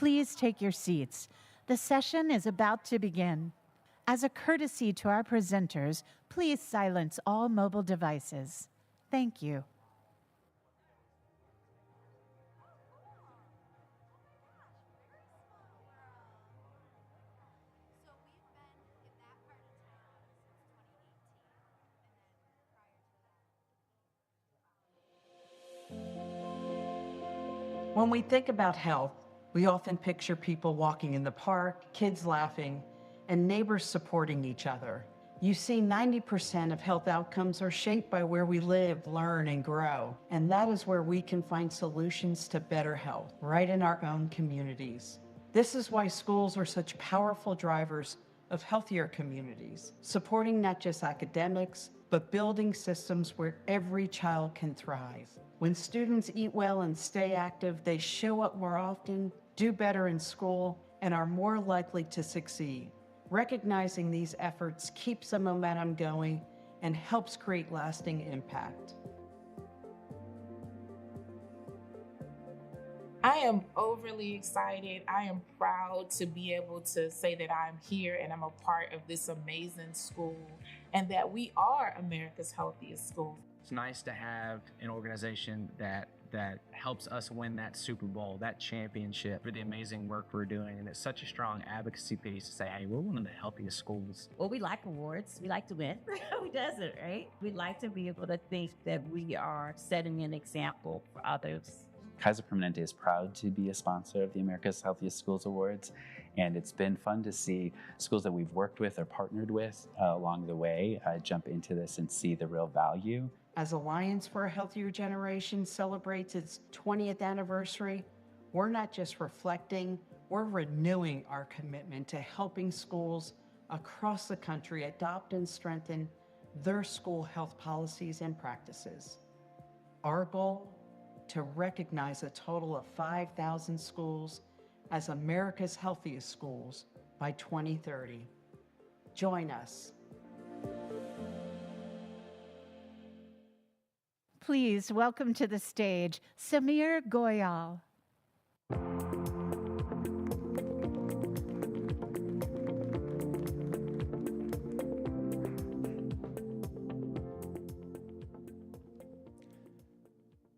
Please take your seats. The session is about to begin. As a courtesy to our presenters, please silence all mobile devices. Thank you. When we think about health, we often picture people walking in the park, kids laughing, and neighbors supporting each other. You see, 90% of health outcomes are shaped by where we live, learn, and grow. And that is where we can find solutions to better health, right in our own communities. This is why schools are such powerful drivers of healthier communities, supporting not just academics, but building systems where every child can thrive. When students eat well and stay active, they show up more often, do better in school, and are more likely to succeed. Recognizing these efforts keeps the momentum going and helps create lasting impact. I am overly excited. I am proud to be able to say that I'm here and I'm a part of this amazing school and that we are America's healthiest school. It's nice to have an organization that helps us win that Super Bowl, that championship, for the amazing work we're doing. And it's such a strong advocacy piece to say, hey, we're one of the healthiest schools. Well, we like awards. We like to win. Who doesn't, right? We like to be able to think that we are setting an example for others. Kaiser Permanente is proud to be a sponsor of the America's Healthiest Schools Awards, and it's been fun to see schools that we've worked with or partnered with along the way jump into this and see the real value. As Alliance for a Healthier Generation celebrates its 20th anniversary, we're not just reflecting, we're renewing our commitment to helping schools across the country adopt and strengthen their school health policies and practices. Our goal: to recognize a total of 5,000 schools as America's healthiest schools by 2030. Join us. Please welcome to the stage Samir Goyal.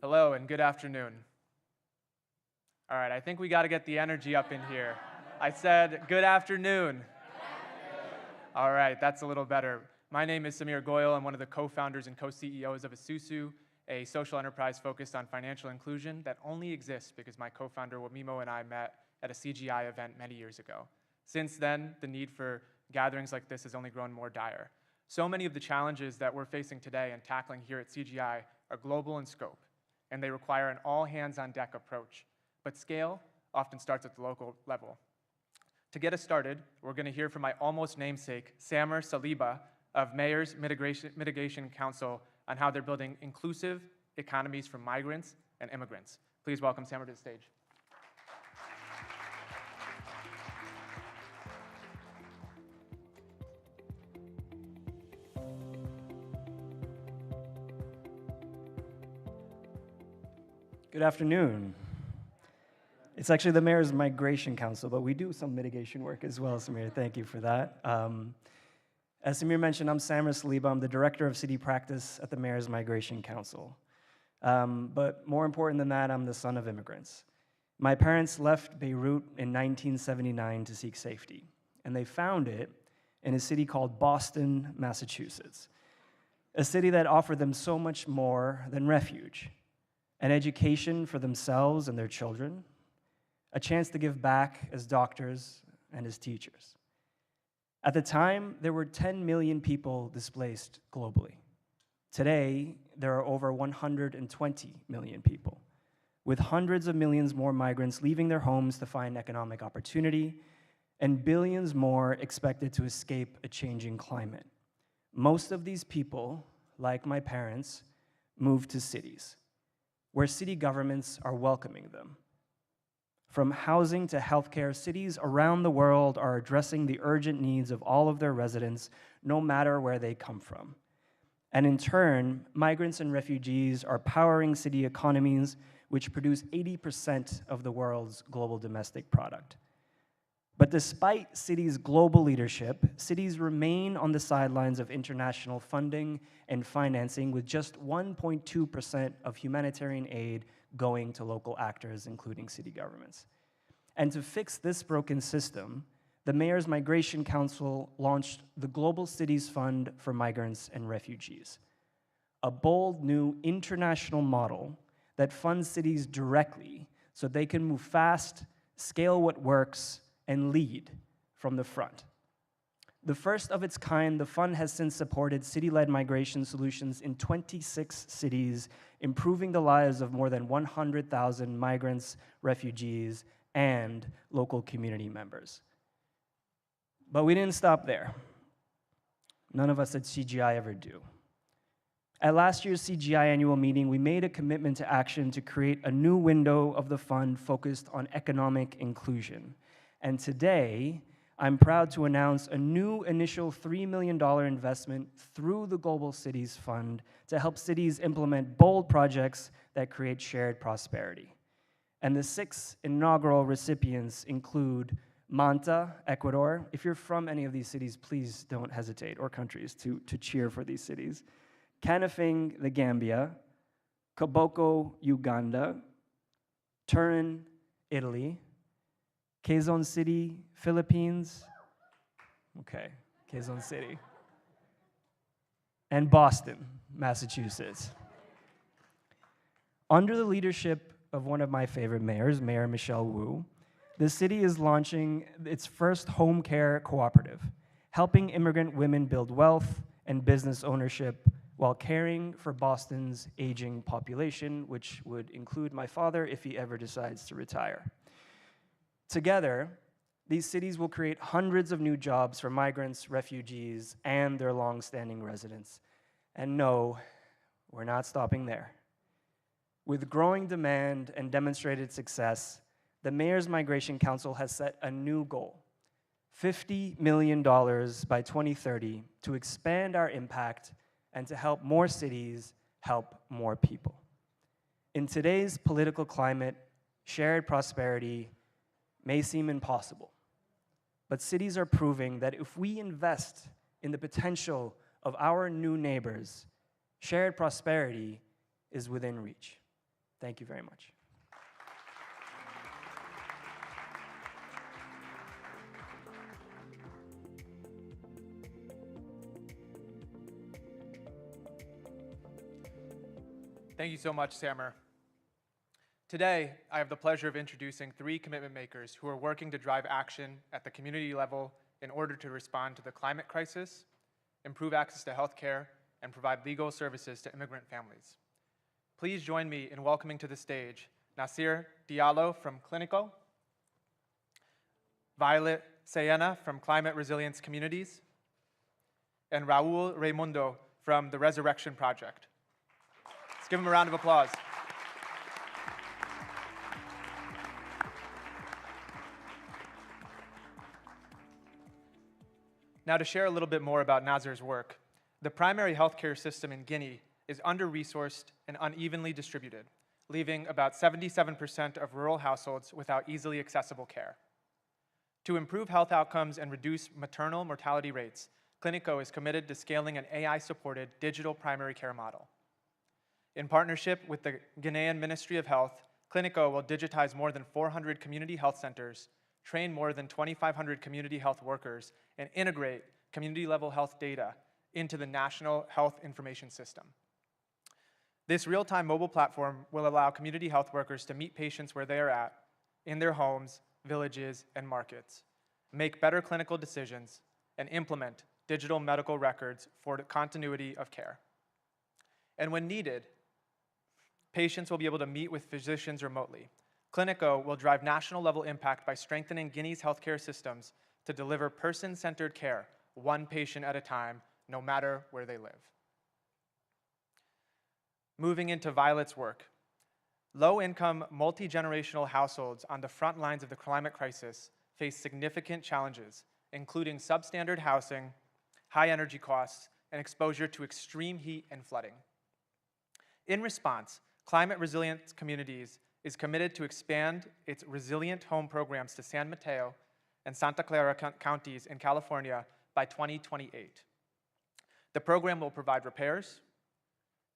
Hello and good afternoon. All right, I think we got to get the energy up in here. I said good afternoon. All right, that's a little better. My name is Samir Goyal. I'm one of the co-founders and co-CEOs of Isusu, a social enterprise focused on financial inclusion that only exists because my co-founder Wamimo and I met at a CGI event many years ago. Since then, the need for gatherings like this has only grown more dire. So many of the challenges that we're facing today and tackling here at CGI are global in scope, and they require an all-hands-on-deck approach. But scale often starts at the local level. To get us started, we're going to hear from my almost namesake, Samer Saliba of Mayor's Mitigation Council, on how they're building inclusive economies for migrants and immigrants. Please welcome Samer to the stage. Good afternoon. It's actually the Mayor's Migration Council, but we do some mitigation work as well, Samir. Thank you for that. As Samir mentioned, I'm Samer Saliba. I'm the Director of City Practice at the Mayor's Migration Council. But more important than that, I'm the son of immigrants. My parents left Beirut in 1979 to seek safety, and they found it in a city called Boston, Massachusetts, a city that offered them so much more than refuge: an education for themselves and their children, a chance to give back as doctors and as teachers. At the time, there were 10 million people displaced globally. Today, there are over 120 million people, with hundreds of millions more migrants leaving their homes to find economic opportunity, and billions more expected to escape a changing climate. Most of these people, like my parents, moved to cities, where city governments are welcoming them. From housing to healthcare, cities around the world are addressing the urgent needs of all of their residents, no matter where they come from. And in turn, migrants and refugees are powering city economies which produce 80% of the world's global domestic product. But despite cities' global leadership, cities remain on the sidelines of international funding and financing, with just 1.2% of humanitarian aid going to local actors, including city governments. And to fix this broken system, the Mayor's Migration Council launched the Global Cities Fund for Migrants and Refugees, a bold new international model that funds cities directly so they can move fast, scale what works, and lead from the front. The first of its kind, the fund has since supported city-led migration solutions in 26 cities, improving the lives of more than 100,000 migrants, refugees, and local community members. But we didn't stop there. None of us at CGI ever do. At last year's CGI annual meeting, we made a commitment to action to create a new window of the fund focused on economic inclusion. And today, I'm proud to announce a new initial $3 million investment through the Global Cities Fund to help cities implement bold projects that create shared prosperity. And the 6 inaugural recipients include Manta, Ecuador. If you're from any of these cities, please don't hesitate, or countries, to cheer for these cities. Kanifing, the Gambia. Koboko, Uganda. Turin, Italy. Quezon City, Philippines. Okay, Quezon City. And Boston, Massachusetts. Under the leadership of one of my favorite mayors, Mayor Michelle Wu, the city is launching its first home care cooperative, helping immigrant women build wealth and business ownership while caring for Boston's aging population, which would include my father if he ever decides to retire. Together, these cities will create hundreds of new jobs for migrants, refugees, and their long-standing residents. And no, we're not stopping there. With growing demand and demonstrated success, the Mayor's Migration Council has set a new goal, $50 million by 2030, to expand our impact and to help more cities help more people. In today's political climate, shared prosperity may seem impossible, but cities are proving that if we invest in the potential of our new neighbors, shared prosperity is within reach. Thank you very much. Thank you so much, Samer. Today, I have the pleasure of introducing 3 commitment makers who are working to drive action at the community level in order to respond to the climate crisis, improve access to health care, and provide legal services to immigrant families. Please join me in welcoming to the stage Nasir Diallo from Clinico, Violet Sayena from Climate Resilience Communities, and Raul Raimundo from the Resurrection Project. Let's give them a round of applause. Now, to share a little bit more about Nasir's work, the primary healthcare system in Guinea is under-resourced and unevenly distributed, leaving about 77% of rural households without easily accessible care. To improve health outcomes and reduce maternal mortality rates, Clinico is committed to scaling an AI-supported digital primary care model. In partnership with the Ghanaian Ministry of Health, Clinico will digitize more than 400 community health centers, train more than 2,500 community health workers, and integrate community-level health data into the National Health Information System. This real-time mobile platform will allow community health workers to meet patients where they are at, in their homes, villages, and markets, make better clinical decisions, and implement digital medical records for the continuity of care. And when needed, patients will be able to meet with physicians remotely. Clinico will drive national-level impact by strengthening Guinea's healthcare systems to deliver person-centered care, one patient at a time, no matter where they live. Moving into Violet's work, low-income, multi-generational households on the front lines of the climate crisis face significant challenges, including substandard housing, high energy costs, and exposure to extreme heat and flooding. In response, Climate Resilient Communities is committed to expand its Resilient Home programs to San Mateo and Santa Clara counties in California by 2028. The program will provide repairs,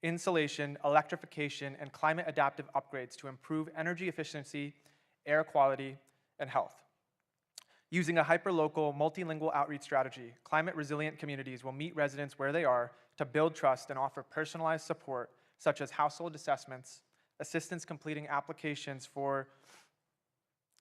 insulation, electrification, and climate-adaptive upgrades to improve energy efficiency, air quality, and health. Using a hyperlocal, multilingual outreach strategy, Climate Resilient Communities will meet residents where they are to build trust and offer personalized support, such as household assessments, assistance completing applications for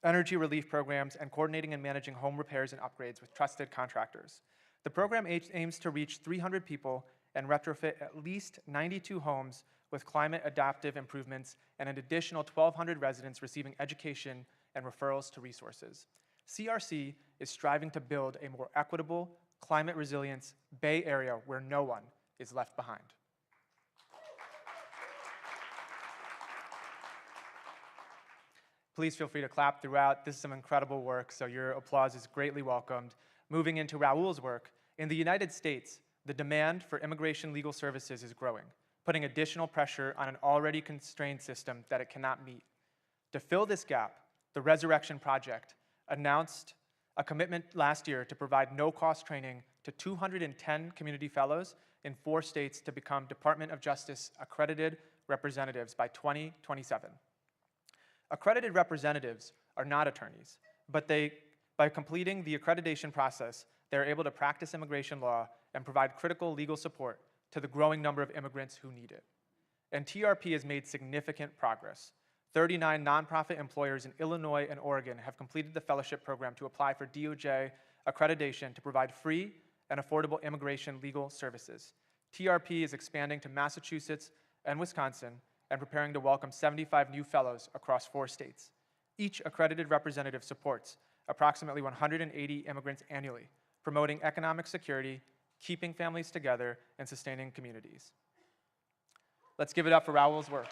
energy relief programs, and coordinating and managing home repairs and upgrades with trusted contractors. The program aims to reach 300 people and retrofit at least 92 homes with climate adaptive improvements and an additional 1,200 residents receiving education and referrals to resources. CRC is striving to build a more equitable, climate resilience Bay Area where no one is left behind. Please feel free to clap throughout. This is some incredible work, so your applause is greatly welcomed. Moving into Raul's work, in the United States, the demand for immigration legal services is growing, putting additional pressure on an already constrained system that it cannot meet. To fill this gap, the Resurrection Project announced a commitment last year to provide no-cost training to 210 community fellows in 4 states to become Department of Justice accredited representatives by 2027. Accredited representatives are not attorneys, but by completing the accreditation process, they're able to practice immigration law and provide critical legal support to the growing number of immigrants who need it. And TRP has made significant progress. 39 nonprofit employers in Illinois and Oregon have completed the fellowship program to apply for DOJ accreditation to provide free and affordable immigration legal services. TRP is expanding to Massachusetts and Wisconsin and preparing to welcome 75 new fellows across 4 states. Each accredited representative supports approximately 180 immigrants annually, promoting economic security, keeping families together, and sustaining communities. Let's give it up for Raul's work.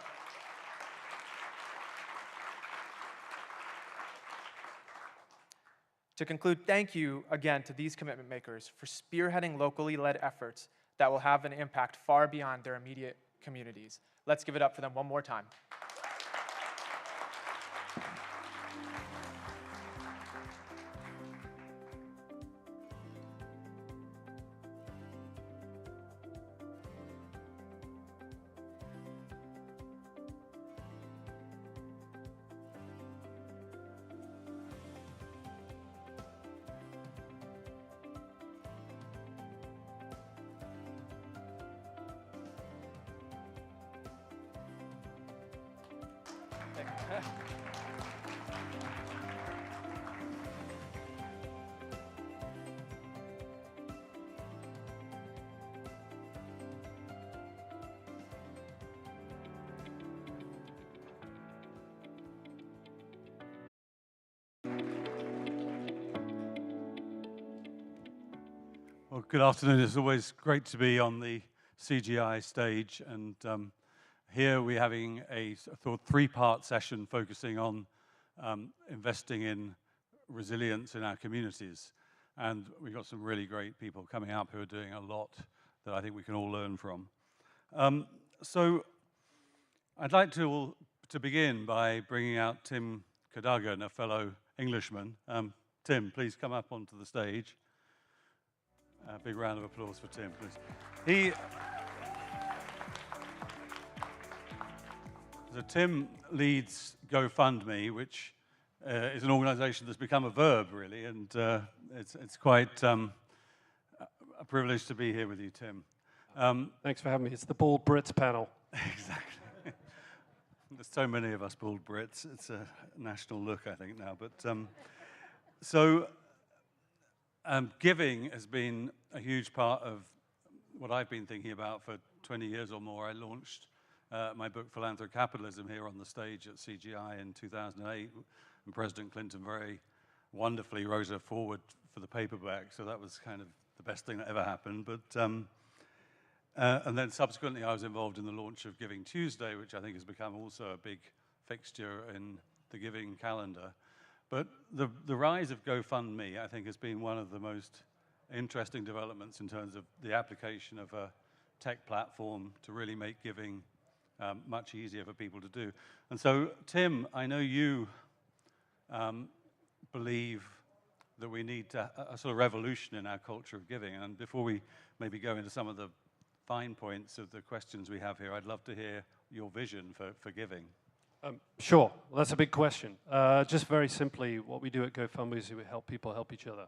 To conclude, thank you again to these commitment makers for spearheading locally led efforts that will have an impact far beyond their immediate communities. Let's give it up for them one more time. Well, good afternoon. It's always great to be on the CGI stage, and here we're having a 3-part session focusing on investing in resilience in our communities. And we've got some really great people coming up who are doing a lot that I think we can all learn from. So I'd like to begin by bringing out Tim Cadogan, a fellow Englishman. Tim, please come up onto the stage. A big round of applause for Tim, please. So Tim leads GoFundMe, which is an organization that's become a verb, really, and it's quite a privilege to be here with you, Tim. Thanks for having me. It's the Bald Brits panel. Exactly. There's so many of us bald Brits. It's a national look, I think, now. But giving has been a huge part of what I've been thinking about for 20 years or more. I launched my book, Philanthrocapitalism, here on the stage at CGI in 2008, and President Clinton very wonderfully wrote her forward for the paperback, so that was kind of the best thing that ever happened. But and then subsequently, I was involved in the launch of Giving Tuesday, which I think has become also a big fixture in the giving calendar. But the rise of GoFundMe, I think, has been one of the most interesting developments in terms of the application of a tech platform to really make giving much easier for people to do. And so, Tim, I know you believe that we need a sort of revolution in our culture of giving. And before we maybe go into some of the fine points of the questions we have here, I'd love to hear your vision for giving. Sure. Well, that's a big question. Just very simply, what we do at GoFundMe is we help people help each other.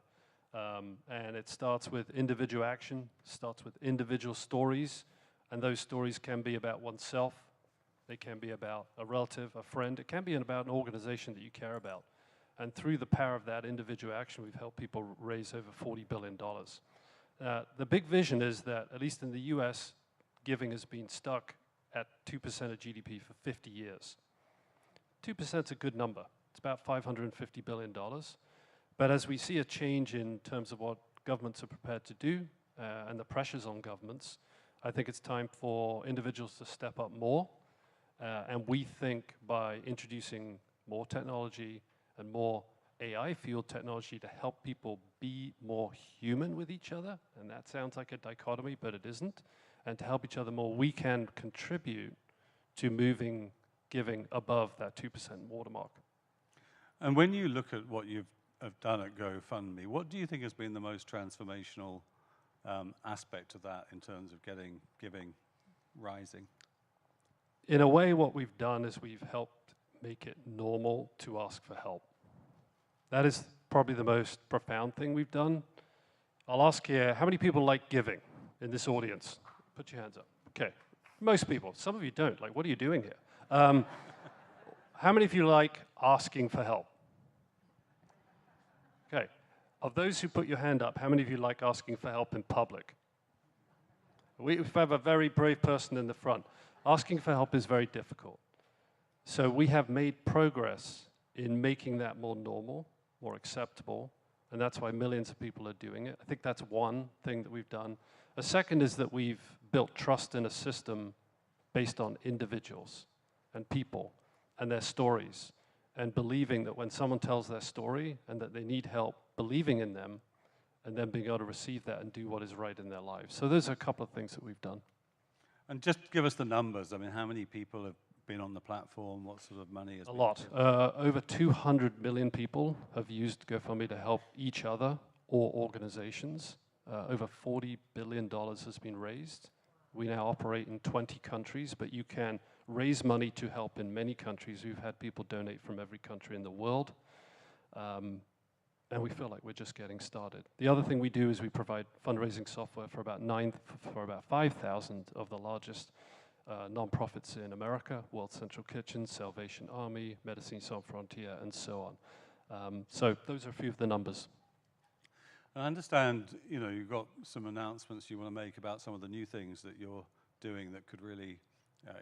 And it starts with individual action, starts with individual stories, and those stories can be about oneself, they can be about a relative, a friend, it can be about an organization that you care about. And through the power of that individual action, we've helped people raise over $40 billion. The big vision is that, at least in the US, giving has been stuck at 2% of GDP for 50 years. 2% is a good number. It's about $550 billion. But as we see a change in terms of what governments are prepared to do and the pressures on governments, I think it's time for individuals to step up more. And we think by introducing more technology and more AI-fueled technology to help people be more human with each other, and that sounds like a dichotomy, but it isn't, and to help each other more, we can contribute to moving giving above that 2% watermark. And when you look at what you've done at GoFundMe, what do you think has been the most transformational aspect of that in terms of getting giving rising? In a way, what we've done is we've helped make it normal to ask for help. That is probably the most profound thing we've done. I'll ask here, how many people like giving in this audience? Put your hands up. Okay, most people. Some of you don't. Like, what are you doing here? How many of you like asking for help? Okay, of those who put your hand up, how many of you like asking for help in public? We have a very brave person in the front. Asking for help is very difficult. So we have made progress in making that more normal, more acceptable, and that's why millions of people are doing it. I think that's one thing that we've done. A second is that we've built trust in a system based on individuals and people and their stories, and believing that when someone tells their story and that they need help, believing in them, and then being able to receive that and do what is right in their lives. So those are a couple of things that we've done. And just give us the numbers. I mean, how many people have been on the platform? What sort of money has A been lot. Over 200 million people have used GoFundMe to help each other or organizations. Over $40 billion has been raised. We now operate in 20 countries, but you can raise money to help in many countries. We've had people donate from every country in the world. And we feel like we're just getting started. The other thing we do is we provide fundraising software for about 5,000 of the largest nonprofits in America: World Central Kitchen, Salvation Army, Médecins Sans Frontières, and so on. So those are a few of the numbers. I understand, you know, you've got some announcements you want to make about some of the new things that you're doing that could really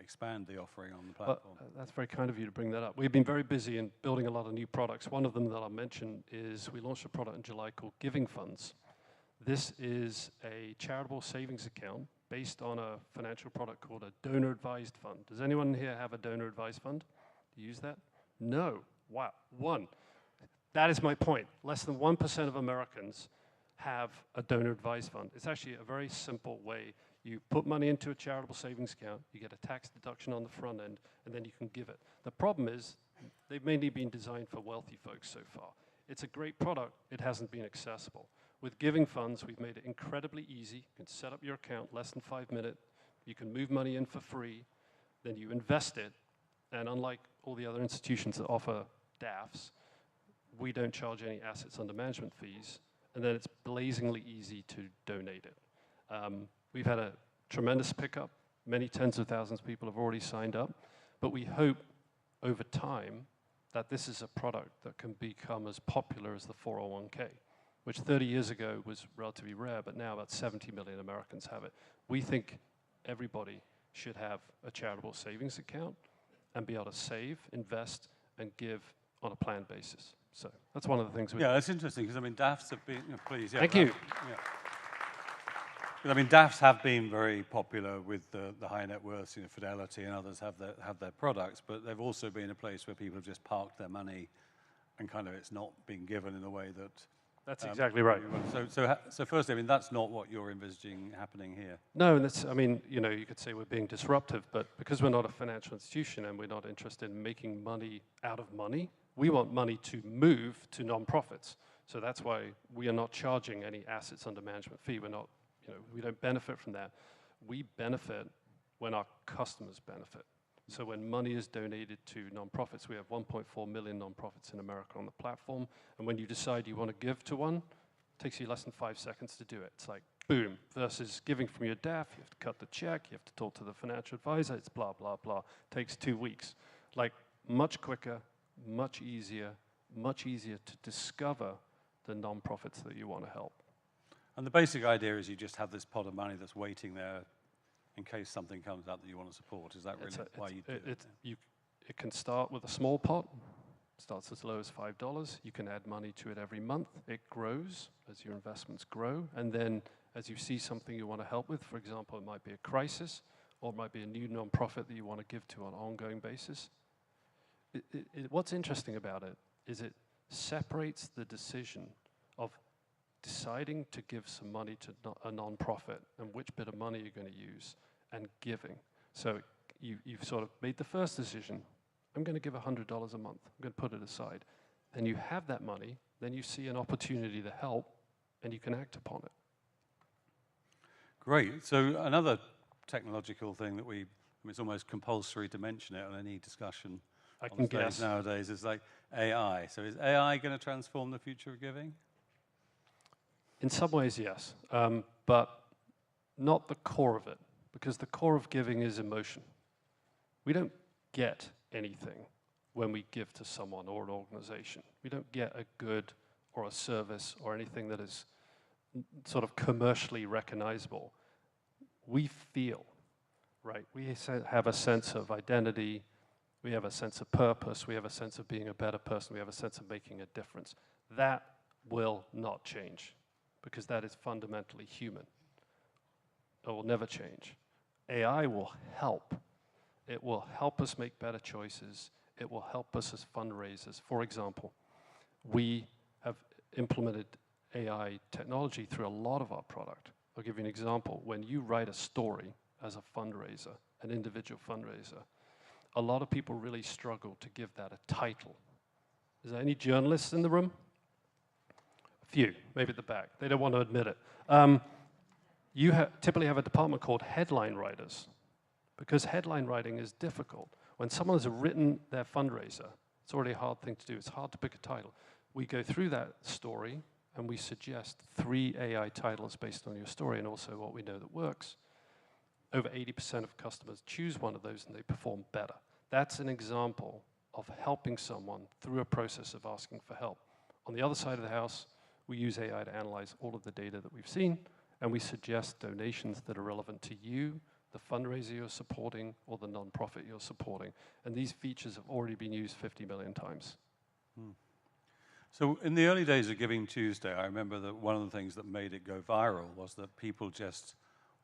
expand the offering on the platform. That's very kind of you to bring that up. We've been very busy in building a lot of new products. One of them that I'll mention is we launched a product in July called Giving Funds. This is a charitable savings account based on a financial product called a donor-advised fund. Does anyone here have a donor-advised fund? Do you use that? No. Wow. One. That is my point. Less than 1% of Americans have a donor-advised fund. It's actually a very simple way. You put money into a charitable savings account, you get a tax deduction on the front end, and then you can give it. The problem is they've mainly been designed for wealthy folks so far. It's a great product, it hasn't been accessible. With Giving Funds, we've made it incredibly easy. You can set up your account less than 5 minutes, you can move money in for free, then you invest it, and unlike all the other institutions that offer DAFs, we don't charge any assets under management fees, and then it's blazingly easy to donate it. We've had a tremendous pickup. Many tens of thousands of people have already signed up, but we hope over time that this is a product that can become as popular as the 401k, which 30 years ago was relatively rare, but now about 70 million Americans have it. We think everybody should have a charitable savings account and be able to save, invest, and give on a planned basis. So that's one of the things we do. Yeah, that's interesting, because I mean, DAFs have been, please. Yeah, Thank you. Yeah. I mean, DAFs have been very popular with the high net worths, you know, Fidelity and others have their products, but they've also been a place where people have just parked their money and kind of it's not being given in a way that That's exactly right. So firstly, I mean, that's not what you're envisaging happening here. No, that's, I mean, you know, you could say we're being disruptive, but because we're not a financial institution and we're not interested in making money out of money, we want money to move to nonprofits. So that's why we are not charging any assets under management fee. We're not, you know, we don't benefit from that. We benefit when our customers benefit. So when money is donated to nonprofits, we have 1.4 million nonprofits in America on the platform. And when you decide you want to give to one, it takes you less than 5 seconds to do it. It's like, boom, versus giving from your DAF, you have to cut the check, you have to talk to the financial advisor, it's blah, blah, blah. It takes 2 weeks. Like, much quicker, much easier to discover the nonprofits that you want to help. And the basic idea is you just have this pot of money that's waiting there in case something comes out that you want to support. Is that really why you do it? It can start with a small pot. Starts as low as $5. You can add money to it every month. It grows as your investments grow. And then as you see something you want to help with, for example, it might be a crisis, or it might be a new nonprofit that you want to give to on an ongoing basis. What's interesting about it is it separates the decision of deciding to give some money to a nonprofit and which bit of money you're going to use and giving. So you've sort of made the first decision. I'm going to give $100 a month. I'm going to put it aside. Then you have that money. Then you see an opportunity to help, and you can act upon it. Great. So another technological thing that it's almost compulsory to mention it on any discussion I can guess nowadays is like AI. So is AI going to transform the future of giving? In some ways, yes, but not the core of it, because the core of giving is emotion. We don't get anything when we give to someone or an organization. We don't get a good or a service or anything that is sort of commercially recognizable. We feel, right? We have a sense of identity. We have a sense of purpose. We have a sense of being a better person. We have a sense of making a difference. That will not change, because that is fundamentally human. It will never change. AI will help. It will help us make better choices. It will help us as fundraisers. For example, we have implemented AI technology through a lot of our product. I'll give you an example. When you write a story as a fundraiser, an individual fundraiser, a lot of people really struggle to give that a title. Is there any journalists in the room? A few, maybe at the back. They don't want to admit it. You typically have a department called headline writers, because headline writing is difficult. When someone has written their fundraiser, it's already a hard thing to do. It's hard to pick a title. We go through that story, and we suggest 3 AI titles based on your story and also what we know that works. Over 80% of customers choose one of those, and they perform better. That's an example of helping someone through a process of asking for help. On the other side of the house, we use AI to analyze all of the data that we've seen, and we suggest donations that are relevant to you, the fundraiser you're supporting, or the nonprofit you're supporting. And these features have already been used 50 million times. So in the early days of Giving Tuesday, I remember that one of the things that made it go viral was that people just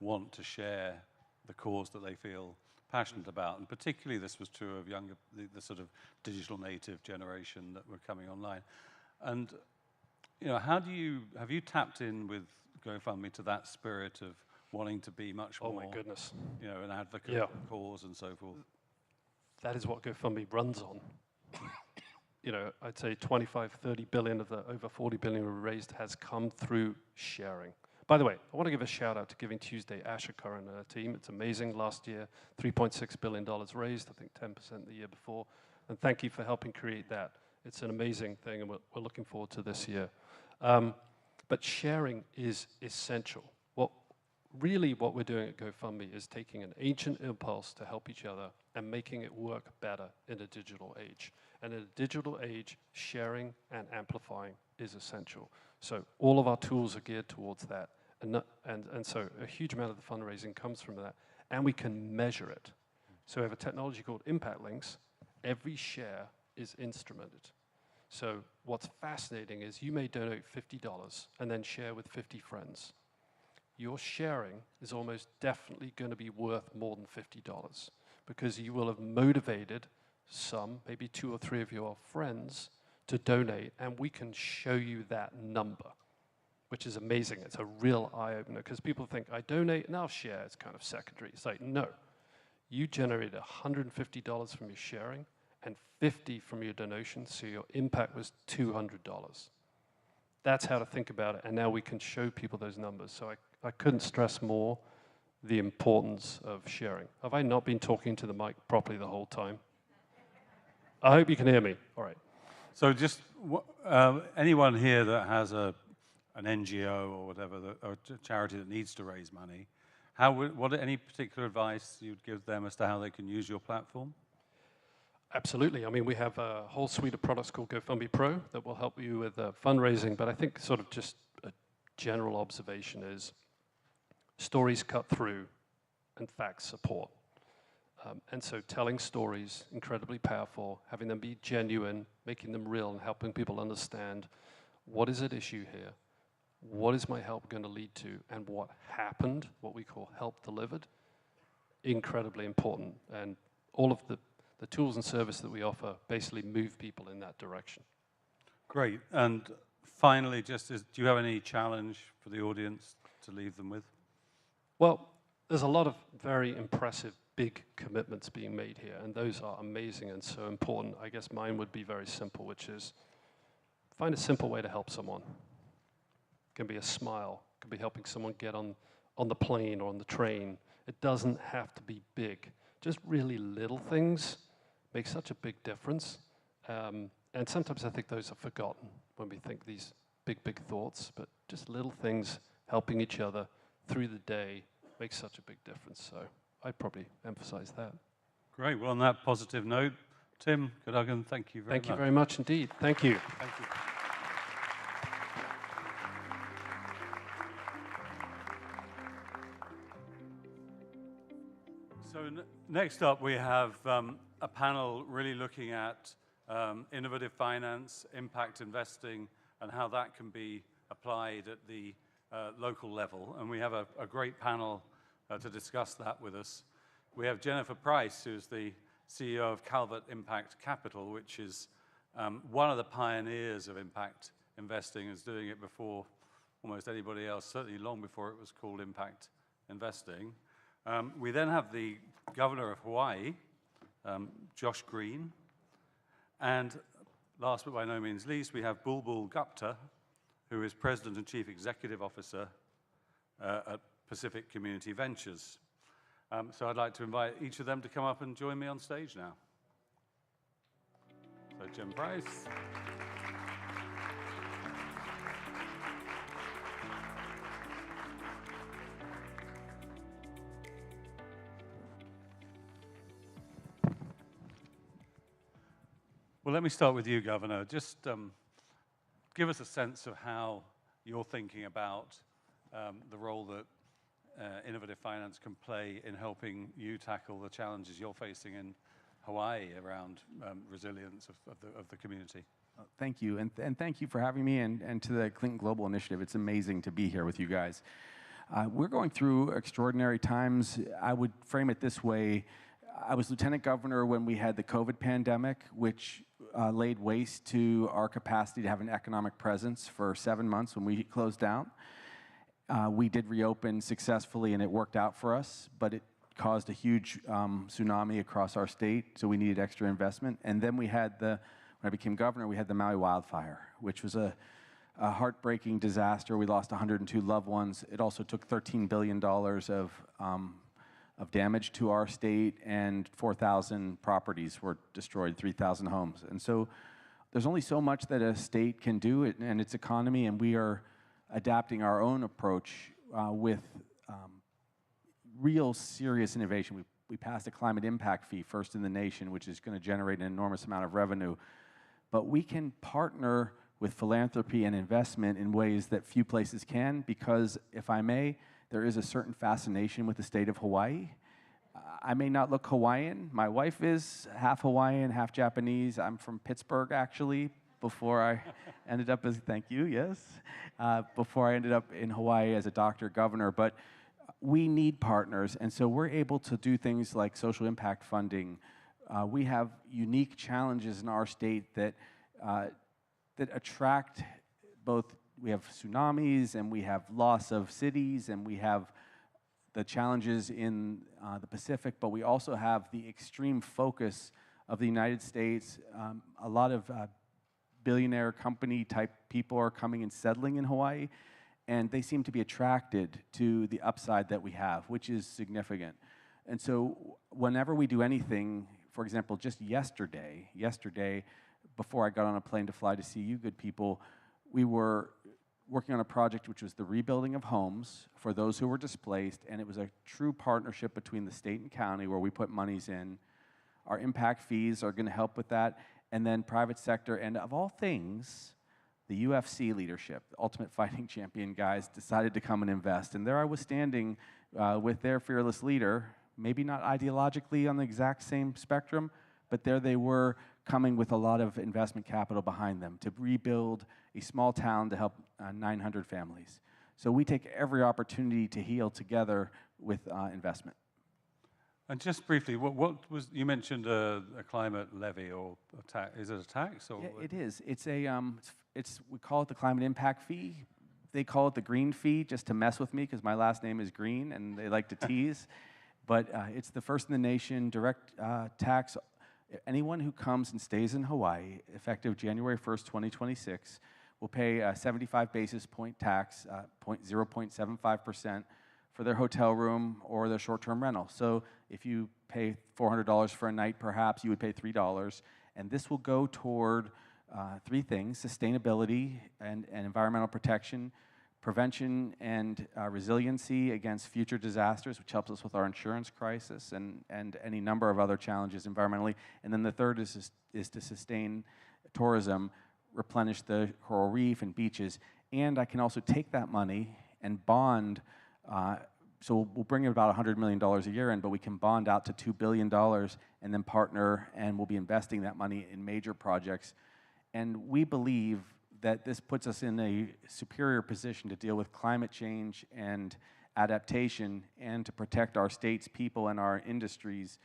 want to share the cause that they feel passionate about. And particularly this was true of younger, the sort of digital native generation that were coming online. And you know, have you tapped in with GoFundMe to that spirit of wanting to be much more, oh my goodness, you know, an advocate of the cause and so forth? That is what GoFundMe runs on. You know, I'd say 25, 30 billion of the over 40 billion we raised has come through sharing. By the way, I want to give a shout out to Giving Tuesday, Ashika and her team. It's amazing. Last year, $3.6 billion raised, I think 10% the year before. And thank you for helping create that. It's an amazing thing, and we're looking forward to this year. But sharing is essential. What we're doing at GoFundMe is taking an ancient impulse to help each other and making it work better in a digital age. And in a digital age, sharing and amplifying is essential. So all of our tools are geared towards that. And so a huge amount of the fundraising comes from that. And we can measure it. So we have a technology called Impact Links. Every share is instrumented. So what's fascinating is you may donate $50 and then share with 50 friends. Your sharing is almost definitely going to be worth more than $50, because you will have motivated some, maybe 2 or 3 of your friends, to donate, and we can show you that number, which is amazing. It's a real eye-opener, because people think, I donate and I'll share. It's kind of secondary. It's like, no. You generated $150 from your sharing and $50 from your donation, so your impact was $200. That's how to think about it, and now we can show people those numbers. So I couldn't stress more the importance of sharing. Have I not been talking to the mic properly the whole time? I hope you can hear me. All right. So just anyone here that has an NGO or whatever, or a charity that needs to raise money, any particular advice you'd give them as to how they can use your platform? Absolutely. I mean, we have a whole suite of products called GoFundMe Pro that will help you with fundraising, but I think sort of just a general observation is stories cut through and facts support. And so telling stories, incredibly powerful, having them be genuine, making them real, and helping people understand what is at issue here, what is my help going to lead to, and what happened, what we call help delivered, incredibly important. And all of the tools and service that we offer basically move people in that direction. Great. And finally, do you have any challenge for the audience to leave them with? Well, there's a lot of very impressive big commitments being made here, and those are amazing and so important. I guess mine would be very simple, which is find a simple way to help someone. It can be a smile, it can be helping someone get on the plane or on the train. It doesn't have to be big. Just really little things make such a big difference. And sometimes I think those are forgotten when we think these big, big thoughts, but just little things helping each other through the day makes such a big difference. So I'd probably emphasize that. Great. Well, on that positive note, Tim Cadogan, thank you very much. Thank you very much indeed. Thank you. Thank you. So next up, we have a panel really looking at innovative finance, impact investing, and how that can be applied at the local level. And we have a great panel to discuss that with us. We have Jennifer Price, who's the CEO of Calvert Impact Capital, which is one of the pioneers of impact investing, is doing it before almost anybody else, certainly long before it was called impact investing. We then have the governor of Hawaii, Josh Green. And last but by no means least, we have Bulbul Gupta, who is President and Chief Executive Officer at Pacific Community Ventures. So I'd like to invite each of them to come up and join me on stage now. So Jim Price. Well, let me start with you, Governor. Just give us a sense of how you're thinking about the role that innovative finance can play in helping you tackle the challenges you're facing in Hawaii around resilience of the community. Thank you, and thank you for having me, and to the Clinton Global Initiative. It's amazing to be here with you guys. We're going through extraordinary times. I would frame it this way. I was lieutenant governor when we had the COVID pandemic, which laid waste to our capacity to have an economic presence for 7 months when we closed down. We did reopen successfully, and it worked out for us, but it caused a huge tsunami across our state, so we needed extra investment. And then we had when I became governor, we had the Maui wildfire, which was a heartbreaking disaster. We lost 102 loved ones. It also took $13 billion of damage to our state, and 4,000 properties were destroyed, 3,000 homes. And so there's only so much that a state can do and its economy, and we are adapting our own approach with real serious innovation. We passed a climate impact fee, first in the nation, which is going to generate an enormous amount of revenue. But we can partner with philanthropy and investment in ways that few places can, because, if I may, there is a certain fascination with the state of Hawaii. I may not look Hawaiian. My wife is half Hawaiian, half Japanese. I'm from Pittsburgh, actually, before I ended up as, thank you, yes, before I ended up in Hawaii as a doctor governor. But we need partners, and so we're able to do things like social impact funding. We have unique challenges in our state that that attract both. We have tsunamis, and we have loss of cities, and we have the challenges in the Pacific, but we also have the extreme focus of the United States. A lot of billionaire company type people are coming and settling in Hawaii, and they seem to be attracted to the upside that we have, which is significant. And so whenever we do anything, for example, just yesterday, before I got on a plane to fly to see you good people, we were working on a project which was the rebuilding of homes for those who were displaced, and it was a true partnership between the state and county where we put monies in. Our impact fees are going to help with that, and then private sector, and of all things, the UFC leadership, the Ultimate Fighting Champion guys, decided to come and invest, and there I was standing with their fearless leader, maybe not ideologically on the exact same spectrum, but there they were coming with a lot of investment capital behind them to rebuild a small town to help 900 families. So we take every opportunity to heal together with investment. And just briefly, what was, you mentioned a climate levy or a tax, is it a tax? Or yeah, it is. It's we call it the climate impact fee. They call it the green fee just to mess with me because my last name is Green and they like to tease. But it's the first in the nation direct tax. Anyone who comes and stays in Hawaii, effective January 1st, 2026, will pay a 75 basis point tax, 0.75% for their hotel room or their short-term rental. So if you pay $400 for a night, perhaps you would pay $3. And this will go toward three things: sustainability and environmental protection, prevention and resiliency against future disasters, which helps us with our insurance crisis and any number of other challenges environmentally. And then the third is to sustain tourism, replenish the coral reef and beaches. And I can also take that money and bond, so we'll bring in about $100 million a year in, but we can bond out to $2 billion and then partner, and we'll be investing that money in major projects. And we believe that this puts us in a superior position to deal with climate change and adaptation and to protect our state's people and our industries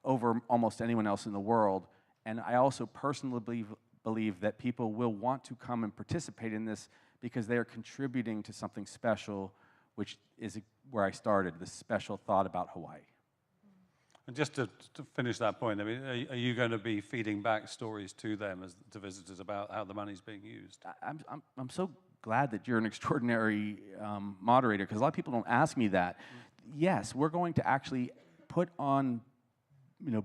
over almost anyone else in the world. And I also personally believe that people will want to come and participate in this because they are contributing to something special, which is where I started, this special thought about Hawaii. And just to finish that point, I mean, are you going to be feeding back stories to them, to visitors, about how the money's being used? I'm so glad that you're an extraordinary moderator, because a lot of people don't ask me that. Yes, we're going to actually put on,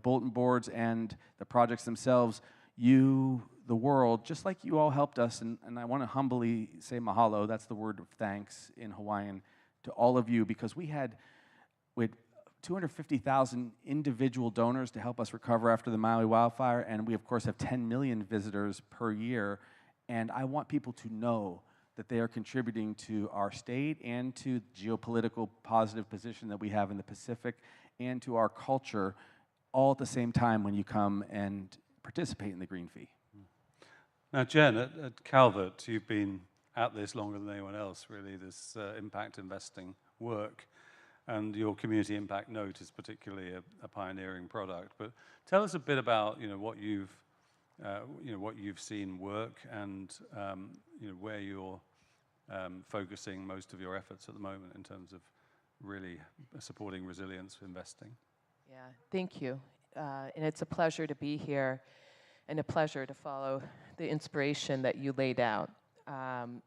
bulletin boards and the projects themselves, the world, just like you all helped us, and I want to humbly say mahalo, that's the word of thanks in Hawaiian, to all of you, because we had 250,000 individual donors to help us recover after the Maui wildfire, and we, of course, have 10 million visitors per year, and I want people to know that they are contributing to our state and to the geopolitical positive position that we have in the Pacific and to our culture all at the same time when you come and participate in the Green Fee. Now, Jen, at Calvert, you've been at this longer than anyone else, really, this impact investing work. And your community impact note is particularly a pioneering product. But tell us a bit about what you've seen work and where you're focusing most of your efforts at the moment in terms of really supporting resilience investing. Yeah, thank you. And it's a pleasure to be here and a pleasure to follow the inspiration that you laid out.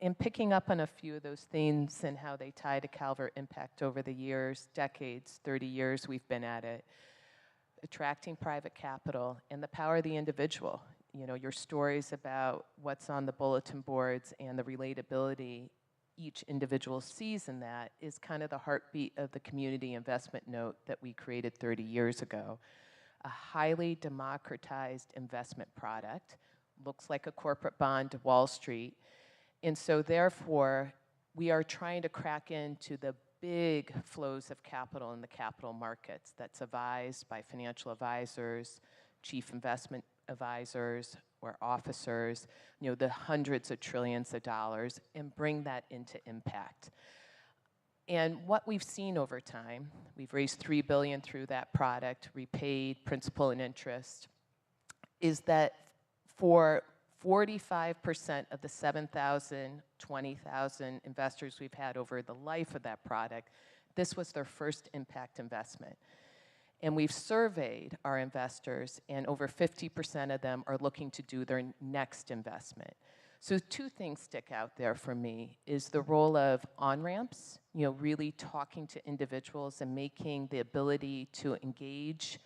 And picking up on a few of those themes and how they tie to Calvert Impact over the years, decades, 30 years we've been at it, attracting private capital and the power of the individual. Your stories about what's on the bulletin boards and the relatability each individual sees in that is kind of the heartbeat of the community investment note that we created 30 years ago. A highly democratized investment product, looks like a corporate bond to Wall Street. And so therefore, we are trying to crack into the big flows of capital in the capital markets that's advised by financial advisors, chief investment advisors, or officers, the hundreds of trillions of dollars, and bring that into impact. And what we've seen over time, we've raised $3 billion through that product, repaid principal and interest, is that for 45% of the 7,000, 20,000 investors we've had over the life of that product, this was their first impact investment. And we've surveyed our investors, and over 50% of them are looking to do their next investment. So two things stick out there for me is the role of on-ramps, really talking to individuals and making the ability to engage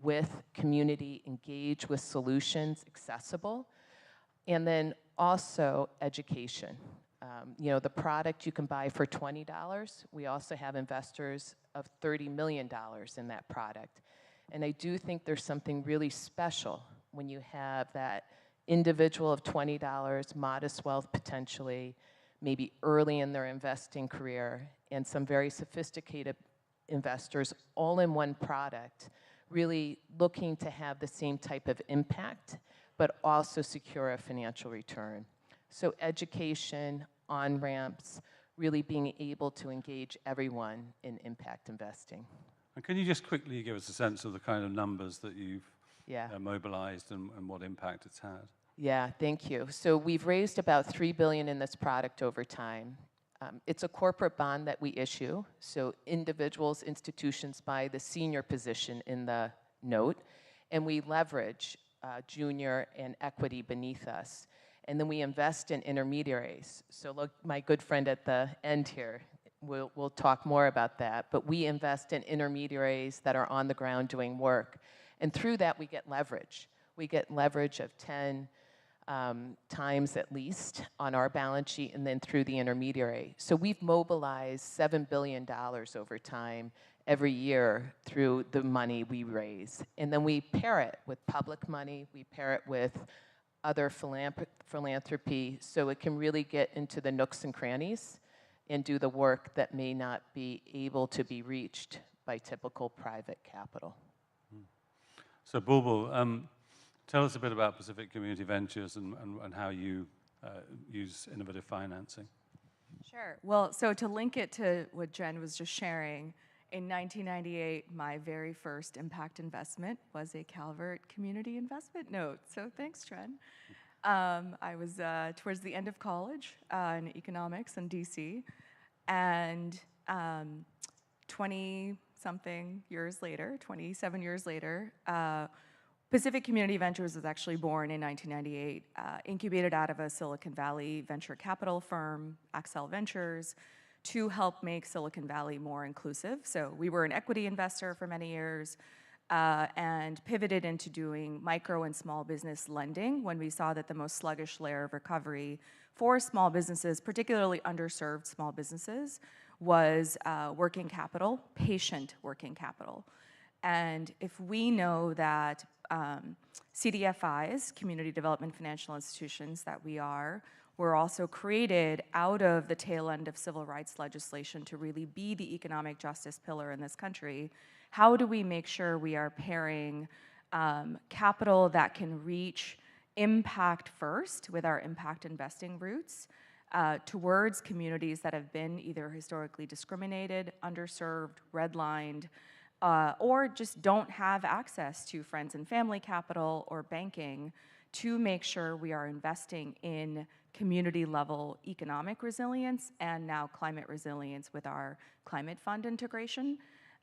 with community, engage with solutions accessible, and then also education. The product you can buy for $20, we also have investors of $30 million in that product. And I do think there's something really special when you have that individual of $20, modest wealth potentially, maybe early in their investing career, and some very sophisticated investors all in one product, really looking to have the same type of impact, but also secure a financial return. So education, on-ramps, really being able to engage everyone in impact investing. And can you just quickly give us a sense of the kind of numbers that you've mobilized and what impact it's had? Yeah, thank you. So we've raised about $3 billion in this product over time. It's a corporate bond that we issue, so individuals, institutions buy the senior position in the note, and we leverage junior and equity beneath us. And then we invest in intermediaries. So look, my good friend at the end here, we'll talk more about that, but we invest in intermediaries that are on the ground doing work. And through that, we get leverage. We get leverage of 10 times at least on our balance sheet and then through the intermediary. So we've mobilized $7 billion over time every year through the money we raise. And then we pair it with public money, we pair it with other philanthropy, so it can really get into the nooks and crannies and do the work that may not be able to be reached by typical private capital. So Bulbul, tell us a bit about Pacific Community Ventures and how you use innovative financing. Sure. Well, so to link it to what Jen was just sharing, in 1998, my very first impact investment was a Calvert Community Investment Note. So thanks, Jen. I was towards the end of college in economics in DC, and 27 years later, Pacific Community Ventures was actually born in 1998, incubated out of a Silicon Valley venture capital firm, Accel Ventures, to help make Silicon Valley more inclusive. So we were an equity investor for many years and pivoted into doing micro and small business lending when we saw that the most sluggish layer of recovery for small businesses, particularly underserved small businesses, was working capital, patient working capital. And if we know that CDFIs, Community Development Financial Institutions, that we are, were also created out of the tail end of civil rights legislation to really be the economic justice pillar in this country, how do we make sure we are pairing capital that can reach impact first with our impact investing roots towards communities that have been either historically discriminated, underserved, redlined, or just don't have access to friends and family capital or banking, to make sure we are investing in community-level economic resilience and now climate resilience with our climate fund integration.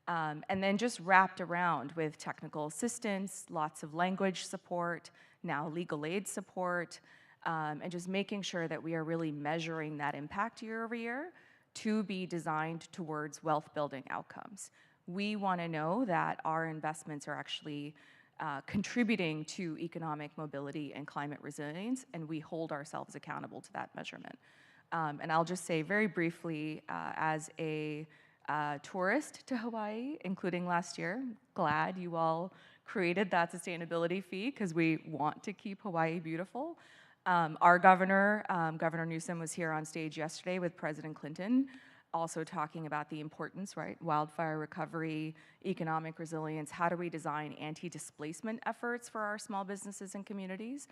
And then just wrapped around with technical assistance, lots of language support, now legal aid support, and just making sure that we are really measuring that impact year over year to be designed towards wealth-building outcomes. We want to know that our investments are actually contributing to economic mobility and climate resilience, and we hold ourselves accountable to that measurement. And I'll just say very briefly, as a tourist to Hawaii, including last year, glad you all created that sustainability fee because we want to keep Hawaii beautiful. Our governor, Governor Newsom, was here on stage yesterday with President Clinton, also talking about the importance, right? Wildfire recovery, economic resilience, how do we design anti-displacement efforts for our small businesses and communities?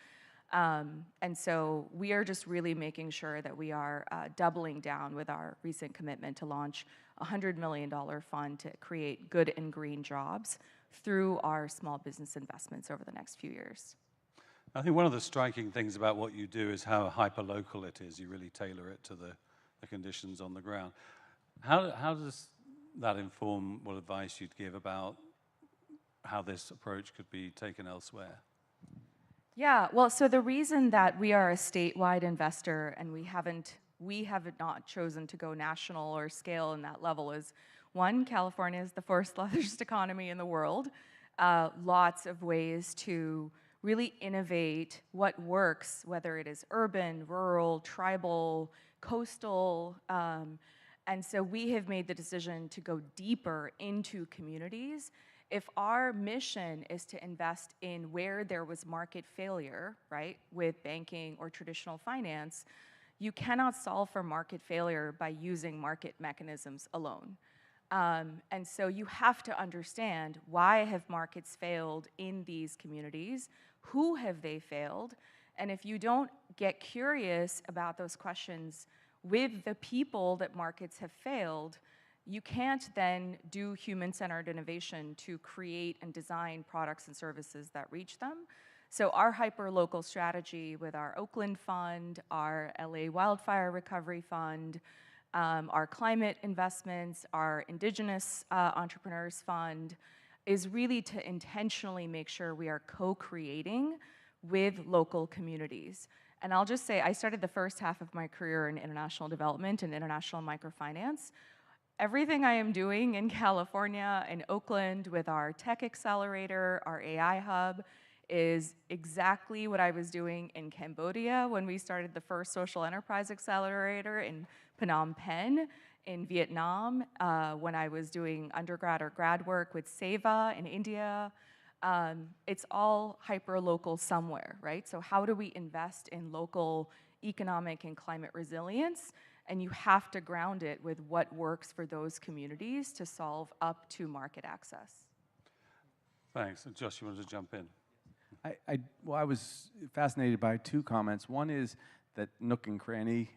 And so we are just really making sure that we are doubling down with our recent commitment to launch a $100 million fund to create good and green jobs through our small business investments over the next few years. I think one of the striking things about what you do is how hyper-local it is. You really tailor it to the conditions on the ground. How does that inform what advice you'd give about how this approach could be taken elsewhere? Yeah, well, so the reason that we are a statewide investor and we have not chosen to go national or scale in that level is, one, California is the fourth largest economy in the world. Lots of ways to really innovate what works, whether it is urban, rural, tribal, coastal. And so we have made the decision to go deeper into communities. If our mission is to invest in where there was market failure, right, with banking or traditional finance, you cannot solve for market failure by using market mechanisms alone. And so you have to understand, why have markets failed in these communities? Who have they failed? And if you don't get curious about those questions with the people that markets have failed, you can't then do human-centered innovation to create and design products and services that reach them. So our hyper-local strategy with our Oakland Fund, our LA Wildfire Recovery Fund, our climate investments, our Indigenous Entrepreneurs Fund, is really to intentionally make sure we are co-creating with local communities. And I'll just say, I started the first half of my career in international development and international microfinance. Everything I am doing in California and Oakland with our tech accelerator, our AI hub, is exactly what I was doing in Cambodia when we started the first social enterprise accelerator, in Phnom Penh, in Vietnam, when I was doing undergrad or grad work with Seva in India. It's all hyper-local somewhere, right? So how do we invest in local economic and climate resilience? And you have to ground it with what works for those communities to solve up to market access. Thanks. And Josh, you wanted to jump in? Well, I was fascinated by two comments. One is that nook and cranny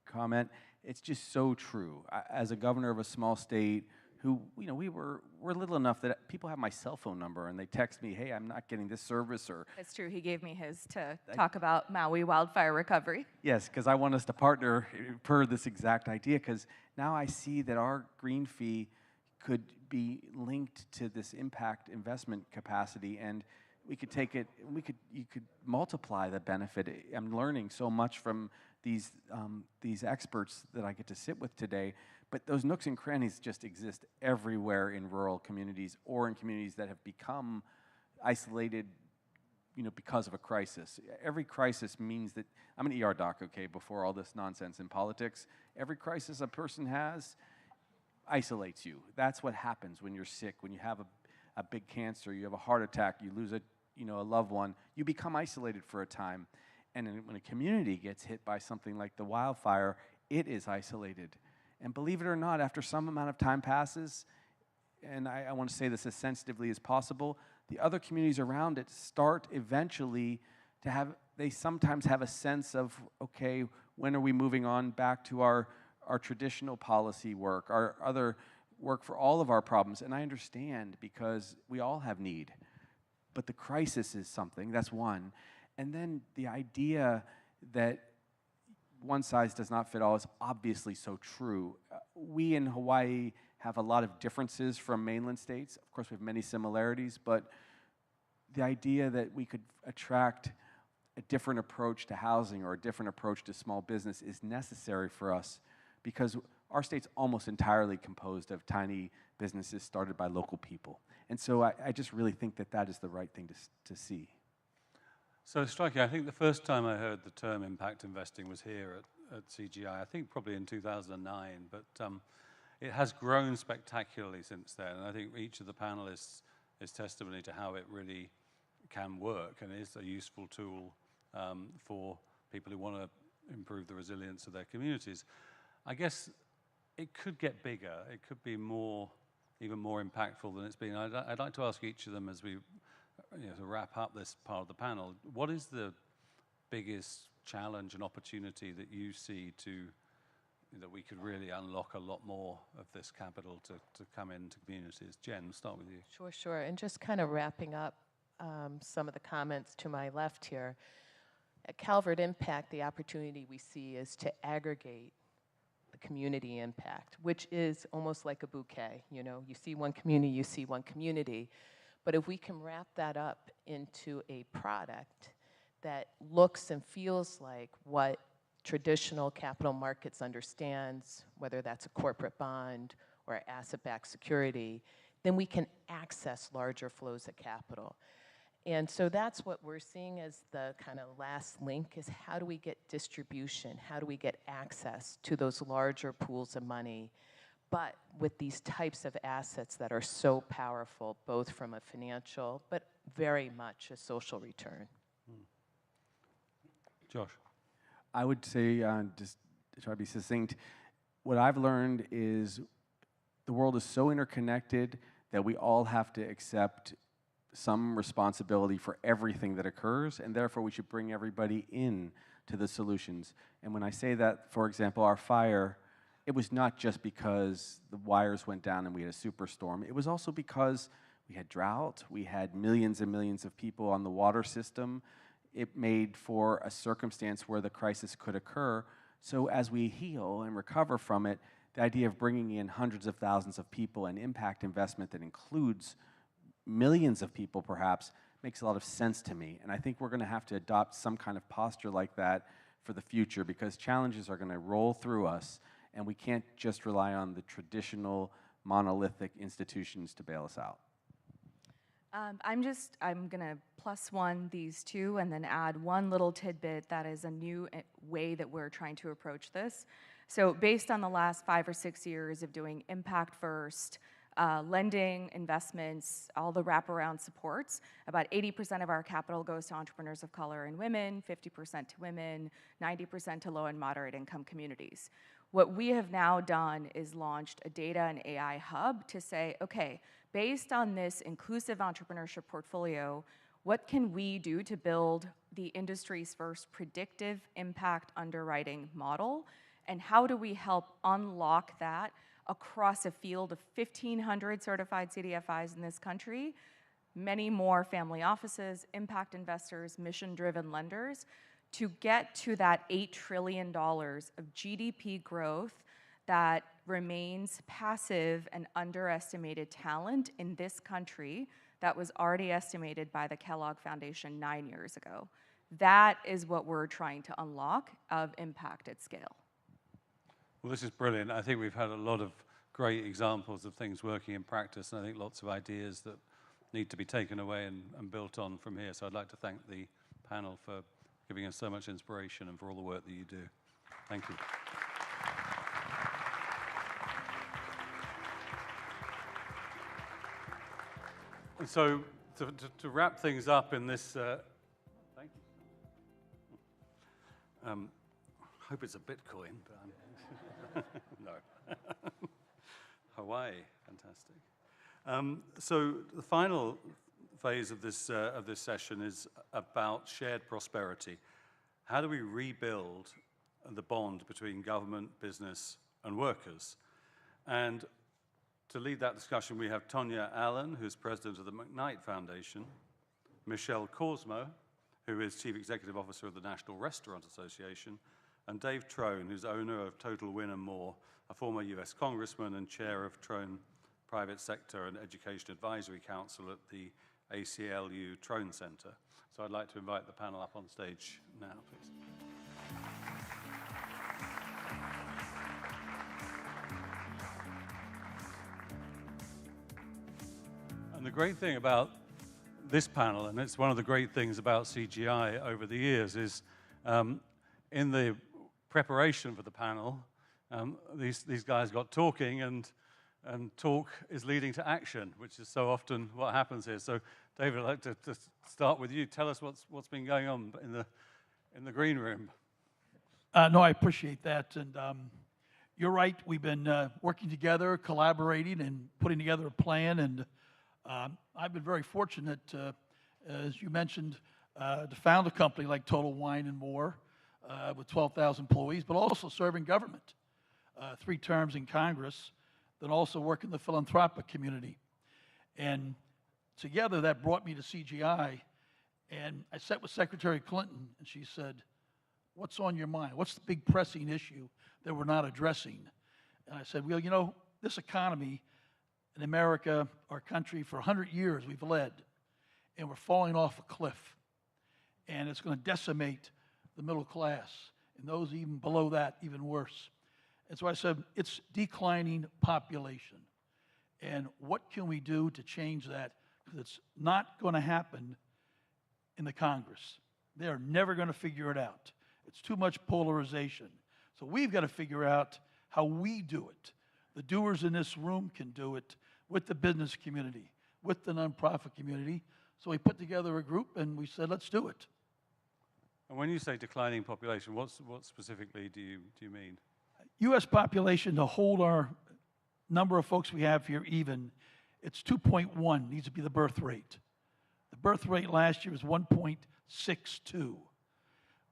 comment. It's just so true. As a governor of a small state, who, you know, we're little enough that people have my cell phone number and they text me, hey, I'm not getting this service, or... That's true, he gave me his to talk about Maui wildfire recovery. Yes, because I want us to partner per this exact idea, because now I see that our green fee could be linked to this impact investment capacity, and we could take it, you could multiply the benefit. I'm learning so much from these experts that I get to sit with today. But those nooks and crannies just exist everywhere in rural communities or in communities that have become isolated, you know, because of a crisis. Every crisis means that, I'm an ER doc, okay, before all this nonsense in politics. Every crisis a person has isolates you. That's what happens when you're sick, when you have a big cancer, you have a heart attack, you lose a loved one, you become isolated for a time. And when a community gets hit by something like the wildfire, it is isolated. And believe it or not, after some amount of time passes, and I want to say this as sensitively as possible, the other communities around it start eventually to have, they sometimes have a sense of, okay, when are we moving on back to our traditional policy work, our other work for all of our problems? And I understand, because we all have need. But the crisis is something, that's one. And then the idea that one size does not fit all is obviously so true. We in Hawaii have a lot of differences from mainland states. Of course, we have many similarities, but the idea that we could attract a different approach to housing or a different approach to small business is necessary for us, because our state's almost entirely composed of tiny businesses started by local people. And so I just really think that that is the right thing to see. So striking, I think the first time I heard the term impact investing was here at CGI, I think probably in 2009, but it has grown spectacularly since then, and I think each of the panelists is testimony to how it really can work and is a useful tool for people who want to improve the resilience of their communities. I guess it could get bigger, it could be even more impactful than it's been. I'd like to ask each of them, as we to wrap up this part of the panel, what is the biggest challenge and opportunity that you see that we could really unlock a lot more of this capital to come into communities? Jen, we'll start with you. Sure. And just kind of wrapping up some of the comments to my left here. At Calvert Impact, the opportunity we see is to aggregate the community impact, which is almost like a bouquet. You know, you see one community, you see one community. But if we can wrap that up into a product that looks and feels like what traditional capital markets understands, whether that's a corporate bond or asset-backed security, then we can access larger flows of capital. And so that's what we're seeing as the kind of last link, is how do we get distribution? How do we get access to those larger pools of money, but with these types of assets that are so powerful, both from a financial, but very much a social return? Josh? I would say, just to try to be succinct, what I've learned is the world is so interconnected that we all have to accept some responsibility for everything that occurs, and therefore we should bring everybody in to the solutions. And when I say that, for example, our fire, it was not just because the wires went down and we had a superstorm. It was also because we had drought, we had millions and millions of people on the water system. It made for a circumstance where the crisis could occur. So as we heal and recover from it, the idea of bringing in hundreds of thousands of people and impact investment that includes millions of people perhaps makes a lot of sense to me. And I think we're going to have to adopt some kind of posture like that for the future, because challenges are going to roll through us, and we can't just rely on the traditional monolithic institutions to bail us out. I'm going to +1 these two and then add one little tidbit that is a new way that we're trying to approach this. So based on the last 5 or 6 years of doing impact first, lending, investments, all the wraparound supports, about 80% of our capital goes to entrepreneurs of color and women, 50% to women, 90% to low and moderate income communities. What we have now done is launched a data and AI hub to say, okay, based on this inclusive entrepreneurship portfolio, what can we do to build the industry's first predictive impact underwriting model? And how do we help unlock that across a field of 1,500 certified CDFIs in this country, many more family offices, impact investors, mission-driven lenders, to get to that $8 trillion of GDP growth that remains passive and underestimated talent in this country that was already estimated by the Kellogg Foundation 9 years ago. That is what we're trying to unlock of impact at scale. Well, this is brilliant. I think we've had a lot of great examples of things working in practice, and I think lots of ideas that need to be taken away and built on from here. So I'd like to thank the panel for giving us so much inspiration and for all the work that you do. Thank you. And so to wrap things up in this, thank you. I hope it's a Bitcoin, but no. Hawaii, fantastic. So the final phase of this session is about shared prosperity. How do we rebuild the bond between government, business, and workers? And to lead that discussion, we have Tonya Allen, who's president of the McKnight Foundation, Michelle Cosmo, who is chief executive officer of the National Restaurant Association, and Dave Trone, who's owner of Total Win & More, a former US congressman and chair of Trone Private Sector and Education Advisory Council at the ACLU Trone Center. So I'd like to invite the panel up on stage now, please. And the great thing about this panel, and it's one of the great things about CGI over the years, is in the preparation for the panel, these guys got talking, and talk is leading to action, which is so often what happens here. So, David, I'd like to start with you. Tell us what's been going on in the green room. No, I appreciate that, and you're right. We've been working together, collaborating, and putting together a plan. And I've been very fortunate, as you mentioned, to found a company like Total Wine & More with 12,000 employees, but also serving government, 3 terms in Congress, then also work in the philanthropic community. And together, that brought me to CGI, and I sat with Secretary Clinton, and she said, what's on your mind? What's the big pressing issue that we're not addressing? And I said, well, you know, this economy in America, our country, for 100 years we've led, and we're falling off a cliff. And it's going to decimate the middle class, and those even below that, even worse. And so I said, it's declining population. And what can we do to change that? Because it's not going to happen in the Congress. They're never going to figure it out. It's too much polarization. So we've got to figure out how we do it. The doers in this room can do it with the business community, with the nonprofit community. So we put together a group and we said, let's do it. And when you say declining population, what specifically do you mean? U.S. population, to hold our number of folks we have here even, it's 2.1 needs to be the birth rate. The birth rate last year was 1.62,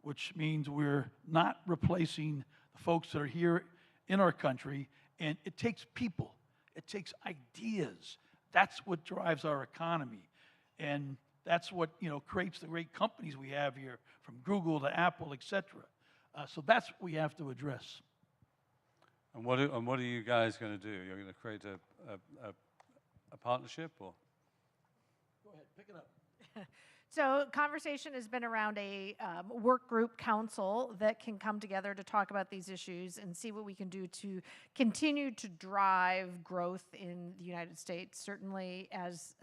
which means we're not replacing the folks that are here in our country. And it takes people. It takes ideas. That's what drives our economy. And that's what, you know, creates the great companies we have here, from Google to Apple, et cetera. So that's what we have to address. And what are you guys going to do? You're going to create a partnership, or? Go ahead, pick it up. So conversation has been around a work group council that can come together to talk about these issues and see what we can do to continue to drive growth in the United States. Certainly, as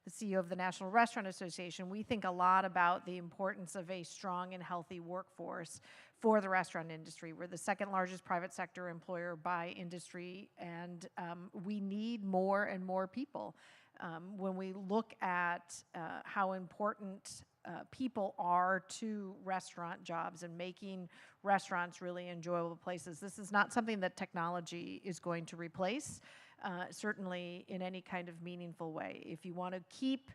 the CEO of the National Restaurant Association, we think a lot about the importance of a strong and healthy workforce for the restaurant industry. We're the second largest private sector employer by industry, and we need more and more people. When we look at how important people are to restaurant jobs and making restaurants really enjoyable places, this is not something that technology is going to replace, certainly in any kind of meaningful way. If you want to keep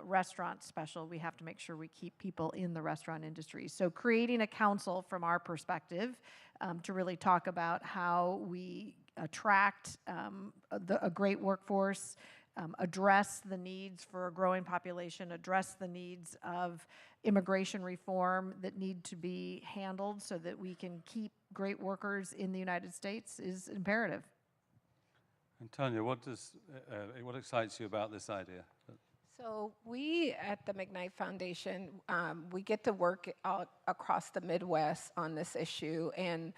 restaurants special, we have to make sure we keep people in the restaurant industry. So creating a council from our perspective to really talk about how we attract a great workforce, address the needs for a growing population, address the needs of immigration reform that need to be handled so that we can keep great workers in the United States is imperative. And Tanya, what excites you about this idea? So we at the McKnight Foundation, we get to work across the Midwest on this issue, and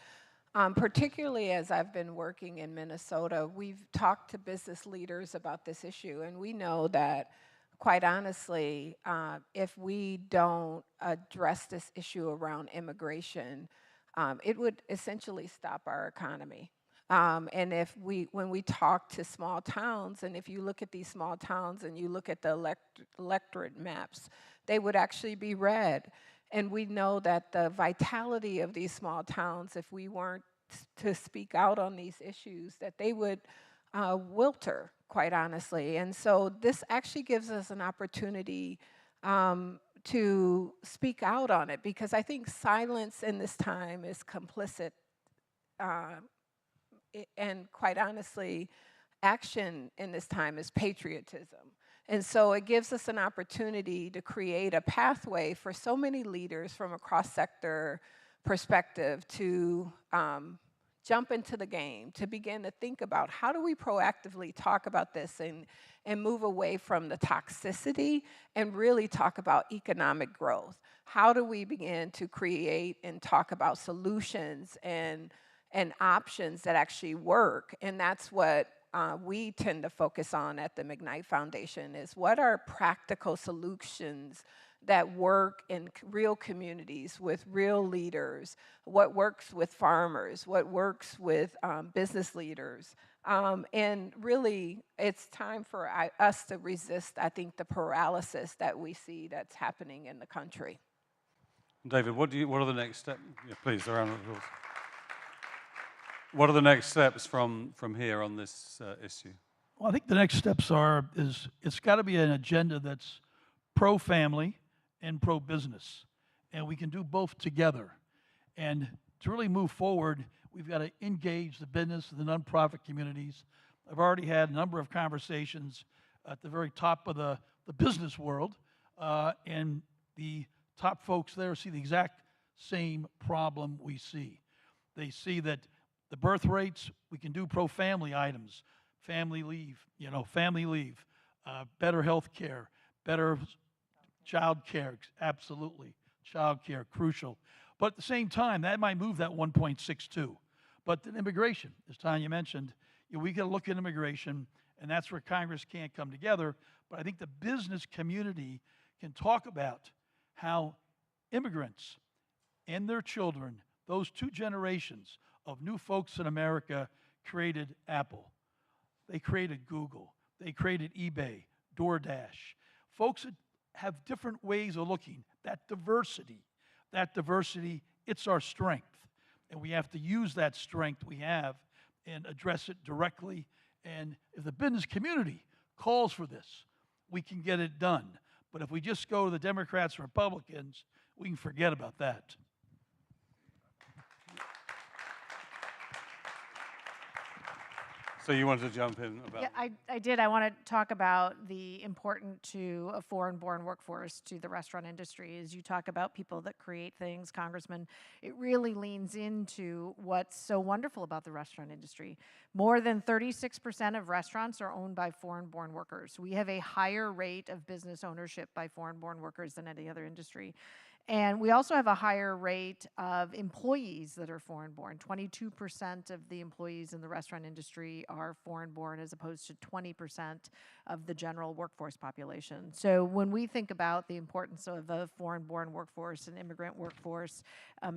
particularly as I've been working in Minnesota, we've talked to business leaders about this issue, and we know that, quite honestly, if we don't address this issue around immigration, it would essentially stop our economy. And when we talk to small towns, and if you look at these small towns and you look at the electorate maps, they would actually be red. And we know that the vitality of these small towns, if we weren't to speak out on these issues, that they would wilter, quite honestly. And so this actually gives us an opportunity to speak out on it, because I think silence in this time is complicit. And quite honestly, action in this time is patriotism. And so it gives us an opportunity to create a pathway for so many leaders from a cross-sector perspective to jump into the game, to begin to think about how do we proactively talk about this and move away from the toxicity and really talk about economic growth. How do we begin to create and talk about solutions and options that actually work? And that's what we tend to focus on at the McKnight Foundation, is what are practical solutions that work in real communities with real leaders, what works with farmers, what works with business leaders. And really, it's time for us to resist, I think, the paralysis that we see that's happening in the country. David, what are the next steps? Yeah, please, a round of applause. What are the next steps from here on this issue? Well, I think the next steps is it's got to be an agenda that's pro-family and pro-business, and we can do both together. And to really move forward, we've got to engage the business and the nonprofit communities. I've already had a number of conversations at the very top of the the business world, and the top folks there see the exact same problem we see. They see that the birth rates, we can do pro-family items, family leave, better health care, better child care, absolutely, child care, crucial. But at the same time, that might move that 1.62. But in immigration, as Tanya mentioned, we got to look at immigration, and that's where Congress can't come together. But I think the business community can talk about how immigrants and their children, those two generations of new folks in America, created Apple. They created Google. They created eBay, DoorDash. Folks that have different ways of looking. That diversity, it's our strength. And we have to use that strength we have and address it directly. And if the business community calls for this, we can get it done. But if we just go to the Democrats and Republicans, we can forget about that. So you wanted to jump in about... Yeah, I did. I want to talk about the importance to a foreign-born workforce to the restaurant industry. As you talk about people that create things, Congressman, it really leans into what's so wonderful about the restaurant industry. More than 36% of restaurants are owned by foreign-born workers. We have a higher rate of business ownership by foreign-born workers than any other industry. And we also have a higher rate of employees that are foreign-born. 22% of the employees in the restaurant industry are foreign-born as opposed to 20% of the general workforce population. So when we think about the importance of a foreign-born workforce and immigrant workforce,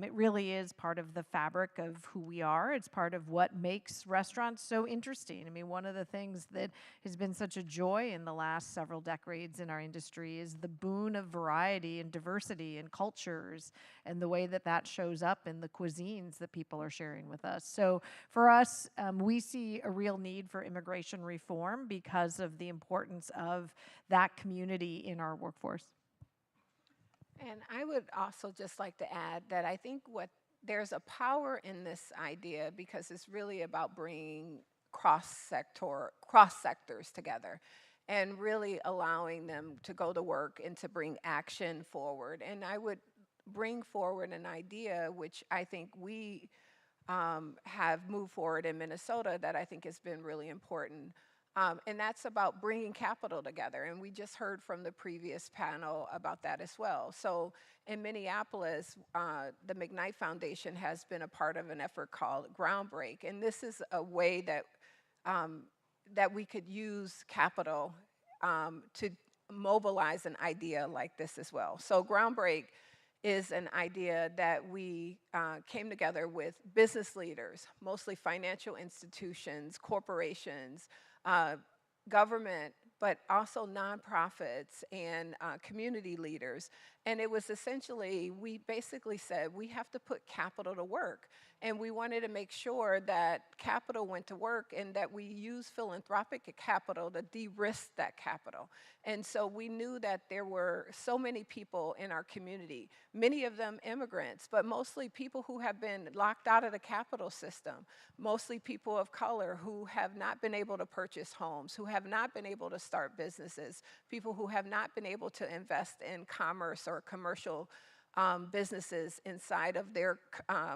it really is part of the fabric of who we are. It's part of what makes restaurants so interesting. I mean, one of the things that has been such a joy in the last several decades in our industry is the boon of variety and diversity and cultures and the way that that shows up in the cuisines that people are sharing with us. So for us, we see a real need for immigration reform because of the importance of that community in our workforce. And I would also just like to add that I think there's a power in this idea because it's really about bringing cross sectors together and really allowing them to go to work and to bring action forward. And I would bring forward an idea which I think we have moved forward in Minnesota that I think has been really important. And that's about bringing capital together. And we just heard from the previous panel about that as well. So in Minneapolis, the McKnight Foundation has been a part of an effort called Groundbreak. And this is a way that, that we could use capital to mobilize an idea like this as well. So Groundbreak is an idea that we came together with business leaders, mostly financial institutions, corporations, government, but also nonprofits and community leaders. And it was essentially, we basically said, we have to put capital to work. And we wanted to make sure that capital went to work and that we use philanthropic capital to de-risk that capital. And so we knew that there were so many people in our community, many of them immigrants, but mostly people who have been locked out of the capital system, mostly people of color who have not been able to purchase homes, who have not been able to start businesses, people who have not been able to invest in commerce or commercial businesses inside of their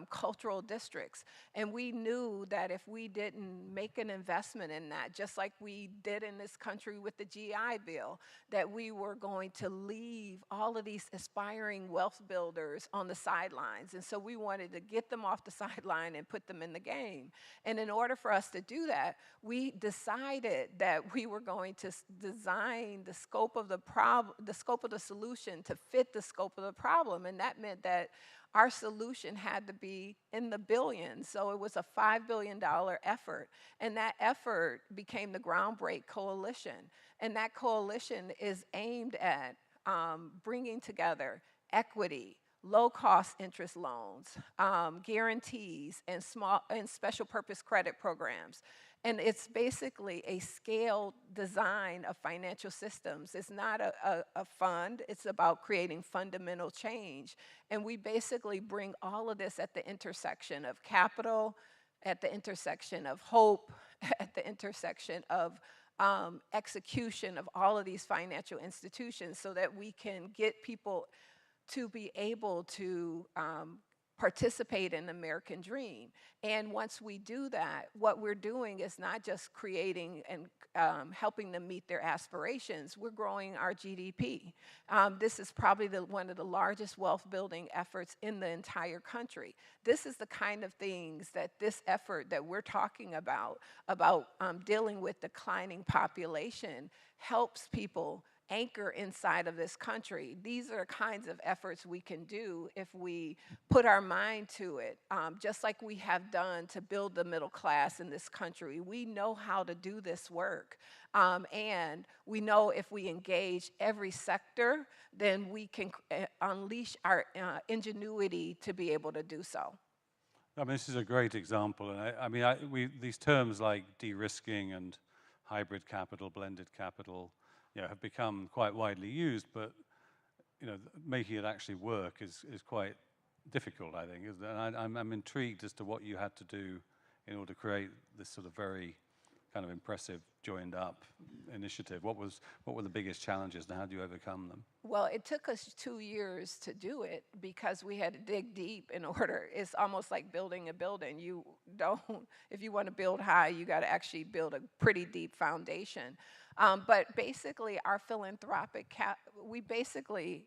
cultural districts. And we knew that if we didn't make an investment in that, just like we did in this country with the GI Bill, that we were going to leave all of these aspiring wealth builders on the sidelines. And so we wanted to get them off the sideline and put them in the game. And in order for us to do that, we decided that we were going to design the scope of the solution to fit the scope of the problem. And that meant that our solution had to be in the billions. So it was a $5 billion effort. And that effort became the Groundbreak Coalition. And that coalition is aimed at bringing together equity, low-cost interest loans, guarantees, and special purpose credit programs. And it's basically a scaled design of financial systems. It's not a fund. It's about creating fundamental change. And we basically bring all of this at the intersection of capital, at the intersection of hope, at the intersection of execution of all of these financial institutions so that we can get people to be able to participate in the American dream. And once we do that, what we're doing is not just creating and helping them meet their aspirations, we're growing our GDP. This is probably one of the largest wealth building efforts in the entire country. This is the kind of things that this effort that we're talking about dealing with declining population, helps people anchor inside of this country. These are the kinds of efforts we can do if we put our mind to it, just like we have done to build the middle class in this country. We know how to do this work. And we know if we engage every sector, then we can unleash our ingenuity to be able to do so. I mean, this is a great example. And these terms like de-risking and hybrid capital, blended capital, have become quite widely used, but making it actually work is quite difficult, I think. And I'm intrigued as to what you had to do in order to create this sort of very kind of impressive joined up initiative. What were the biggest challenges, and how do you overcome them? Well, it took us 2 years to do it because we had to dig deep in order. It's almost like building a building. If you want to build high, you got to actually build a pretty deep foundation. But basically, our philanthropic we basically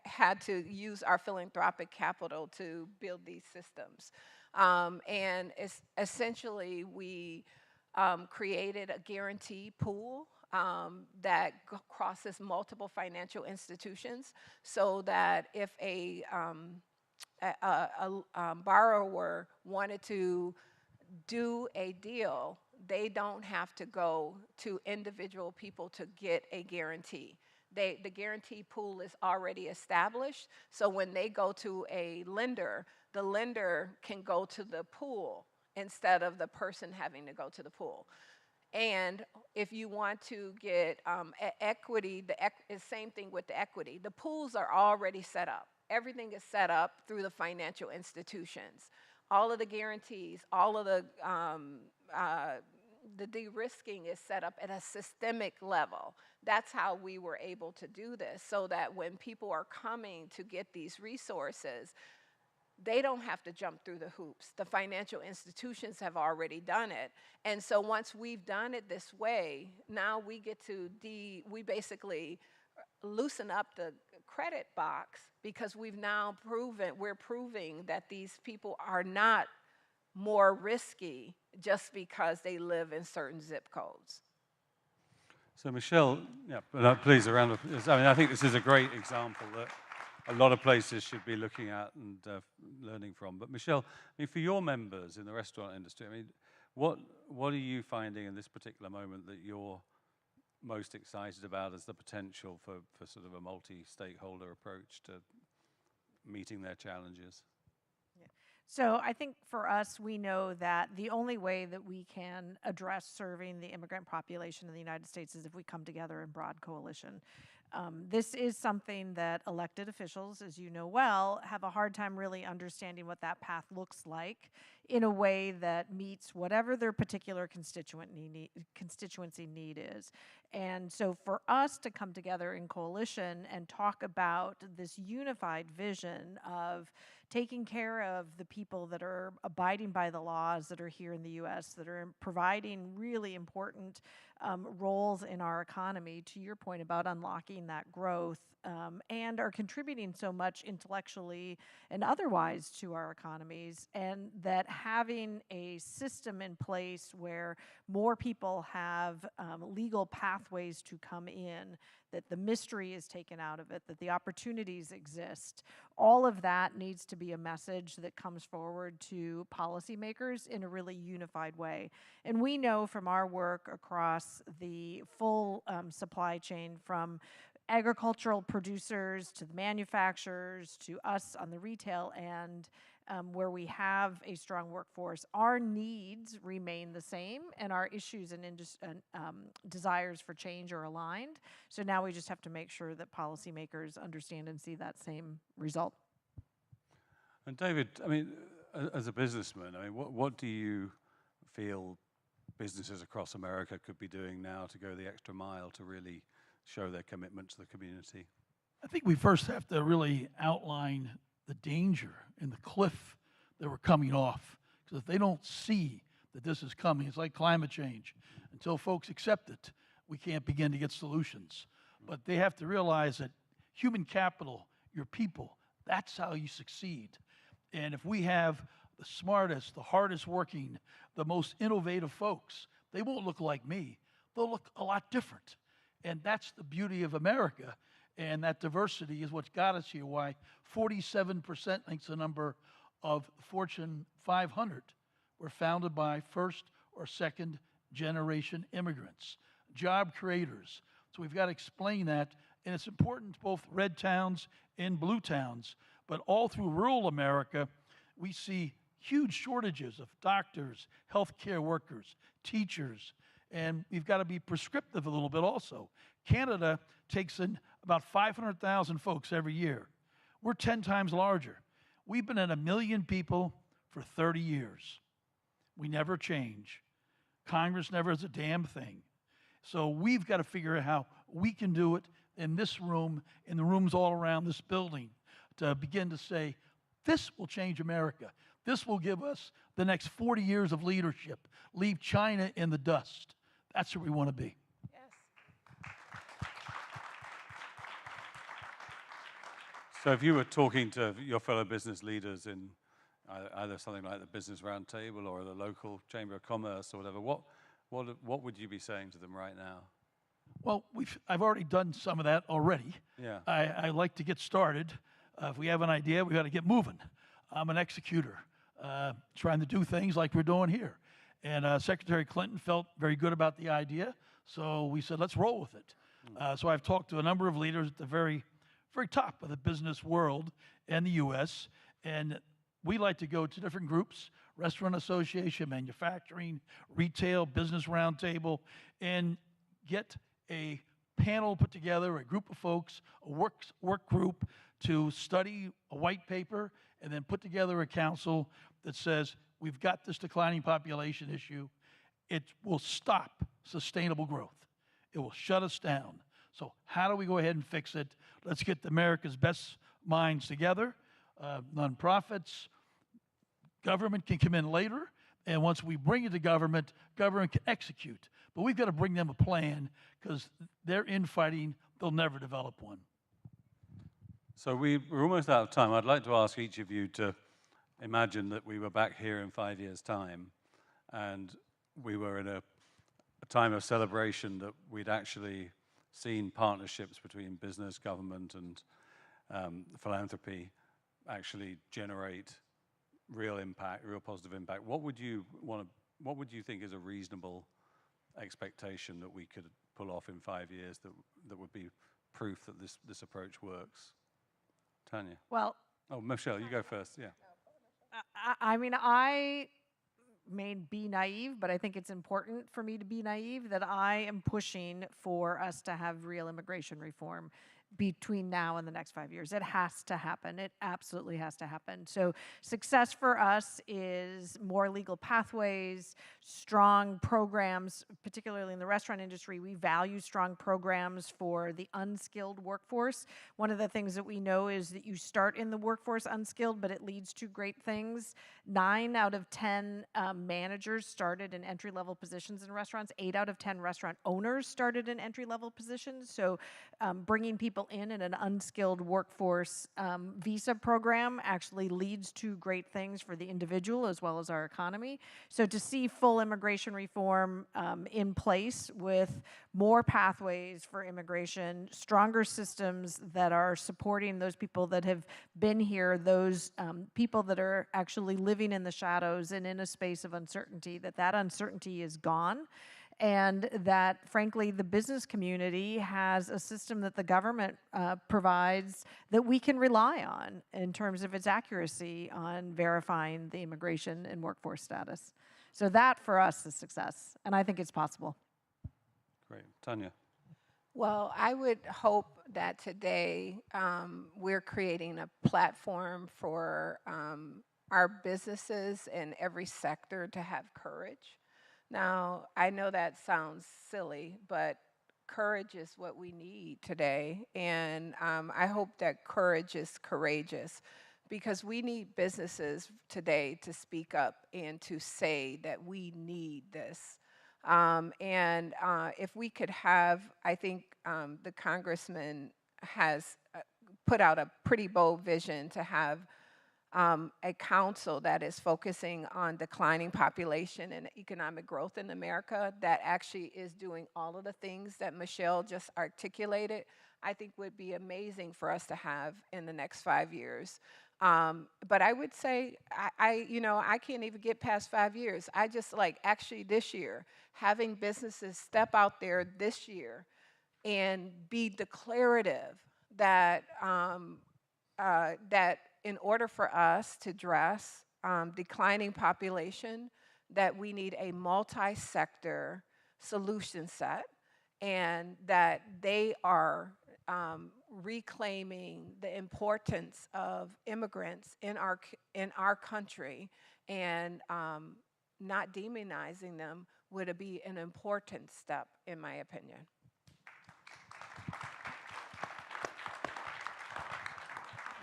had to use our philanthropic capital to build these systems. And essentially, we created a guarantee pool that crosses multiple financial institutions, so that if a borrower wanted to do a deal, they don't have to go to individual people to get a guarantee. The guarantee pool is already established, so when they go to a lender, the lender can go to the pool instead of the person having to go to the pool. And if you want to get equity, the same thing with the equity. The pools are already set up. Everything is set up through the financial institutions. All of the guarantees, all of the de-risking is set up at a systemic level. That's how we were able to do this, so that when people are coming to get these resources, they don't have to jump through the hoops. The financial institutions have already done it. And so once we've done it this way, now we get to we basically loosen up the credit box, because we're proving that these people are not more risky just because they live in certain zip codes. So Michelle, please, a round of applause. I think this is a great example that a lot of places should be looking at and learning from. But Michelle, for your members in the restaurant industry, what are you finding in this particular moment that you're most excited about as the potential for sort of a multi-stakeholder approach to meeting their challenges? So I think for us, we know that the only way that we can address serving the immigrant population in the United States is if we come together in broad coalition. This is something that elected officials, as you know well, have a hard time really understanding what that path looks like in a way that meets whatever their particular constituency need is. And so for us to come together in coalition and talk about this unified vision of taking care of the people that are abiding by the laws that are here in the U.S., that are providing really important roles in our economy, to your point about unlocking that growth, and are contributing so much intellectually and otherwise to our economies, and that having a system in place where more people have legal pathways to come in, that the mystery is taken out of it, that the opportunities exist. All of that needs to be a message that comes forward to policymakers in a really unified way. And we know from our work across the full supply chain, from agricultural producers to the manufacturers to us on the retail end, where we have a strong workforce, our needs remain the same, and our issues and desires for change are aligned. So now we just have to make sure that policymakers understand and see that same result. And David, as a businessman, what do you feel businesses across America could be doing now to go the extra mile to really show their commitment to the community? I think we first have to really outline the danger and the cliff that we're coming off. Because if they don't see that this is coming, it's like climate change. Until folks accept it, we can't begin to get solutions. But they have to realize that human capital, your people, that's how you succeed. And if we have the smartest, the hardest working, the most innovative folks, they won't look like me. They'll look a lot different. And that's the beauty of America. And that diversity is what got us here. Why 47%, I think, is the number of Fortune 500 were founded by first or second generation immigrants, job creators. So we've got to explain that. And it's important to both red towns and blue towns. But all through rural America, we see huge shortages of doctors, healthcare workers, teachers, and we've got to be prescriptive a little bit also. Canada takes in about 500,000 folks every year. We're 10 times larger. We've been at 1 million people for 30 years. We never change. Congress never does a damn thing. So we've got to figure out how we can do it in this room, in the rooms all around this building, to begin to say, this will change America. This will give us the next 40 years of leadership. Leave China in the dust. That's where we want to be. So if you were talking to your fellow business leaders in either something like the Business Roundtable or the local Chamber of Commerce or whatever, what would you be saying to them right now? Well, I've already done some of that already. Yeah. I like to get started. If we have an idea, we got to get moving. I'm an executor, trying to do things like we're doing here. And Secretary Clinton felt very good about the idea, so we said, let's roll with it. So I've talked to a number of leaders at the very top of the business world and the U.S., and we like to go to different groups, Restaurant Association, manufacturing, retail, Business Roundtable, and get a panel put together, a group of folks, a work group to study a white paper and then put together a council that says, we've got this declining population issue. It will stop sustainable growth. It will shut us down. So how do we go ahead and fix it? Let's get America's best minds together, nonprofits. Government can come in later, and once we bring it to government, government can execute. But we've got to bring them a plan, because they're infighting, they'll never develop one. So we're almost out of time. I'd like to ask each of you to imagine that we were back here in 5 years' time, and we were in a time of celebration, that we'd actually seen partnerships between business, government, and philanthropy actually generate real impact, real positive impact. What would you think is a reasonable expectation that we could pull off in 5 years that would be proof that this approach works? Tanya. Well. Oh, Michelle, you go first. Yeah. I mean, I may be naive, but I think it's important for me to be naive, that I am pushing for us to have real immigration reform between now and the next 5 years. It has to happen. It absolutely has to happen. So success for us is more legal pathways, strong programs, particularly in the restaurant industry. We value strong programs for the unskilled workforce. One of the things that we know is that you start in the workforce unskilled, but it leads to great things. 9 out of 10 managers started in entry-level positions in restaurants. 8 out of 10 restaurant owners started in entry-level positions. So bringing people in an unskilled workforce visa program actually leads to great things for the individual as well as our economy. So to see full immigration reform in place with more pathways for immigration, stronger systems that are supporting those people that have been here, those people that are actually living in the shadows and in a space of uncertainty, that uncertainty is gone. And that, frankly, the business community has a system that the government provides that we can rely on in terms of its accuracy on verifying the immigration and workforce status. So that, for us, is success, and I think it's possible. Great. Tanya. Well, I would hope that today we're creating a platform for our businesses in every sector to have courage, Now, I know that sounds silly, but courage is what we need today. And I hope that courage is courageous, because we need businesses today to speak up and to say that we need this. If we could have, I think the congressman has put out a pretty bold vision to have a council that is focusing on declining population and economic growth in America, that actually is doing all of the things that Michelle just articulated, I think would be amazing for us to have in the next 5 years. But I would say, I can't even get past 5 years. I just actually this year, having businesses step out there this year and be declarative that that in order for us to address declining population, that we need a multi-sector solution set, and that they are reclaiming the importance of immigrants in our country, and not demonizing them would be an important step, in my opinion.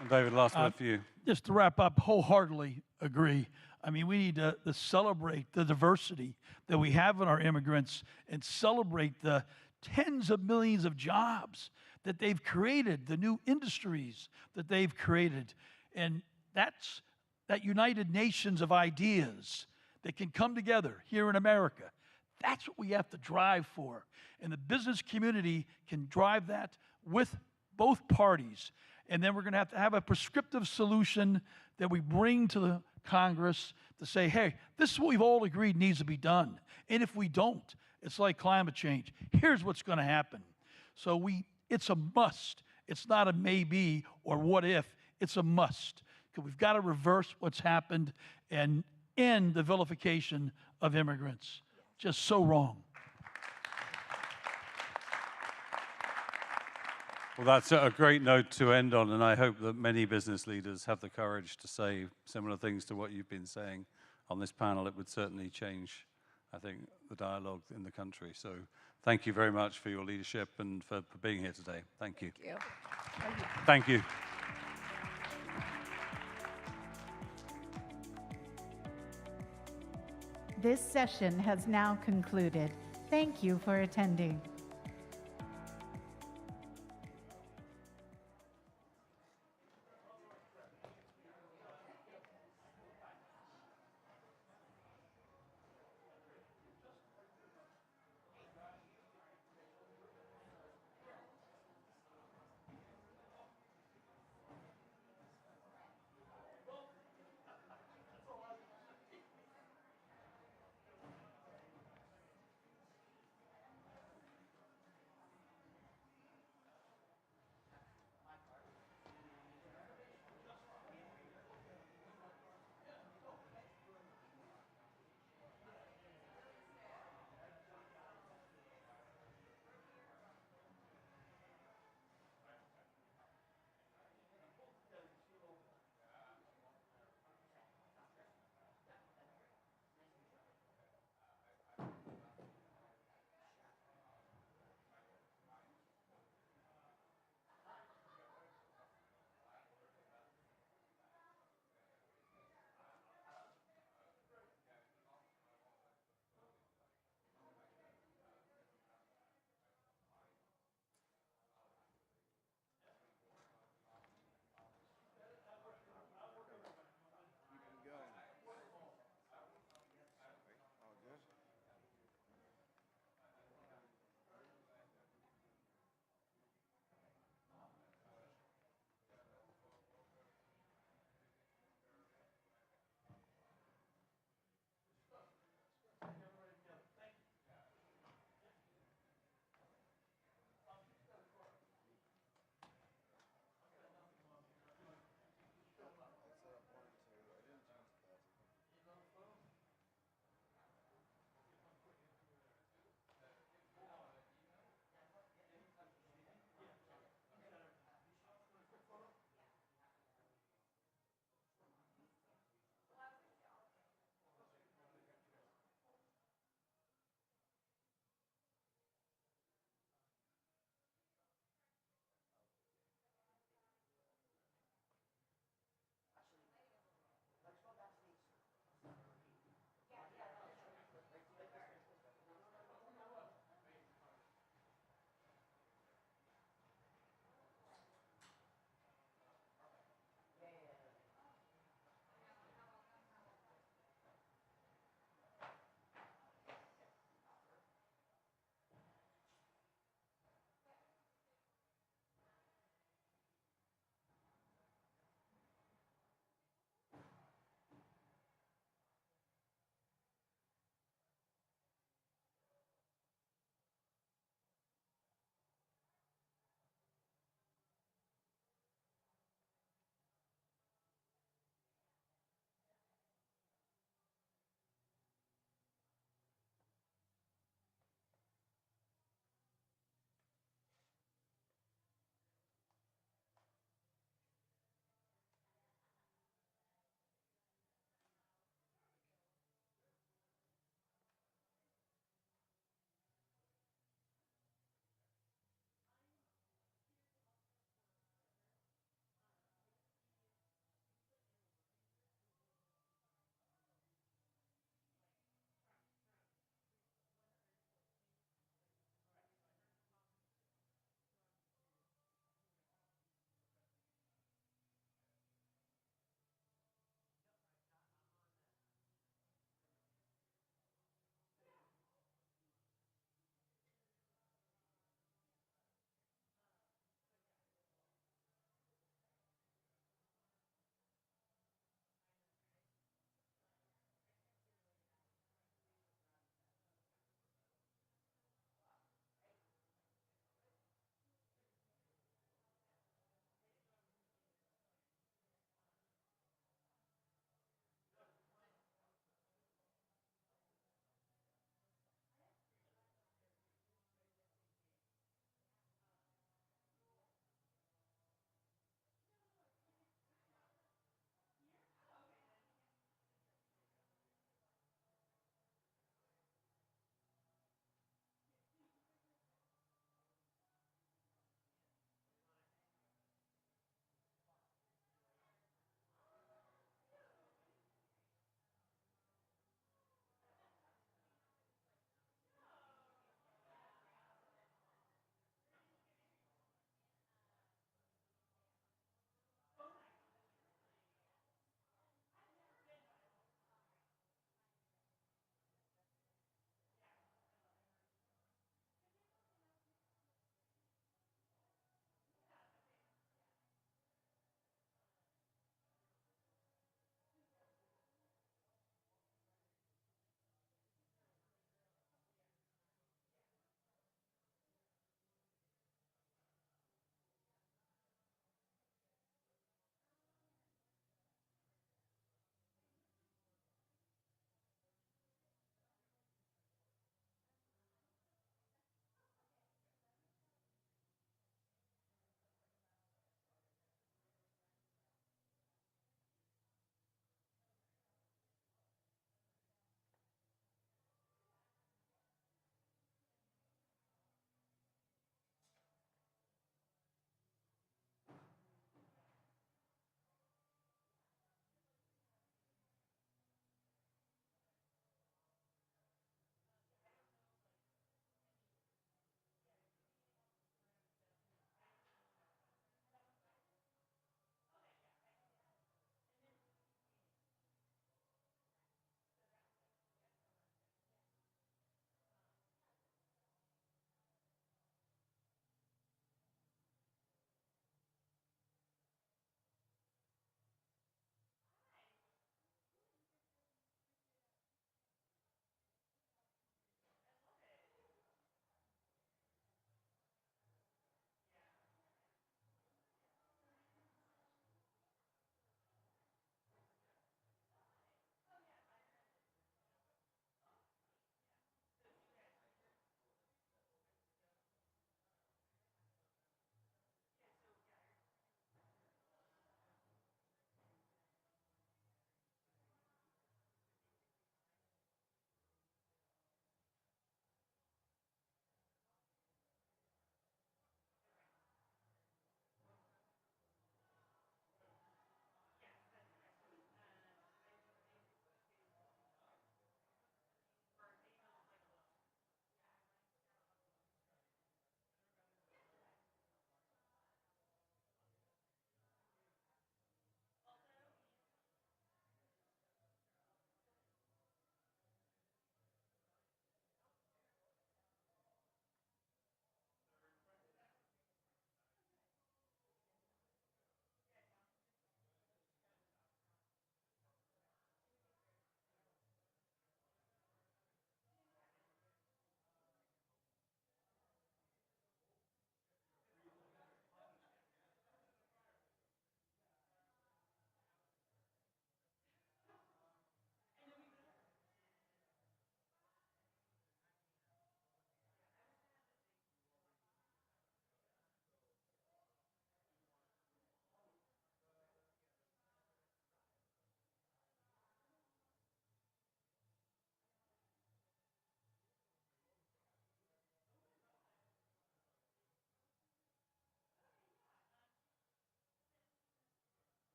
And David, last word for you. Just to wrap up, wholeheartedly agree. I mean, we need to celebrate the diversity that we have in our immigrants, and celebrate the tens of millions of jobs that they've created, the new industries that they've created. And that's that United Nations of ideas that can come together here in America. That's what we have to drive for. And the business community can drive that with both parties. And then we're going to have a prescriptive solution that we bring to the Congress to say, hey, this is what we've all agreed needs to be done. And if we don't, it's like climate change. Here's what's going to happen. So it's a must. It's not a maybe or what if. It's a must. Because we've got to reverse what's happened and end the vilification of immigrants. Just so wrong. Well, that's a great note to end on, and I hope that many business leaders have the courage to say similar things to what you've been saying on this panel. It would certainly change, I think, the dialogue in the country. So thank you very much for your leadership and for being here today. Thank you. Thank you. Thank you. This session has now concluded. Thank you for attending.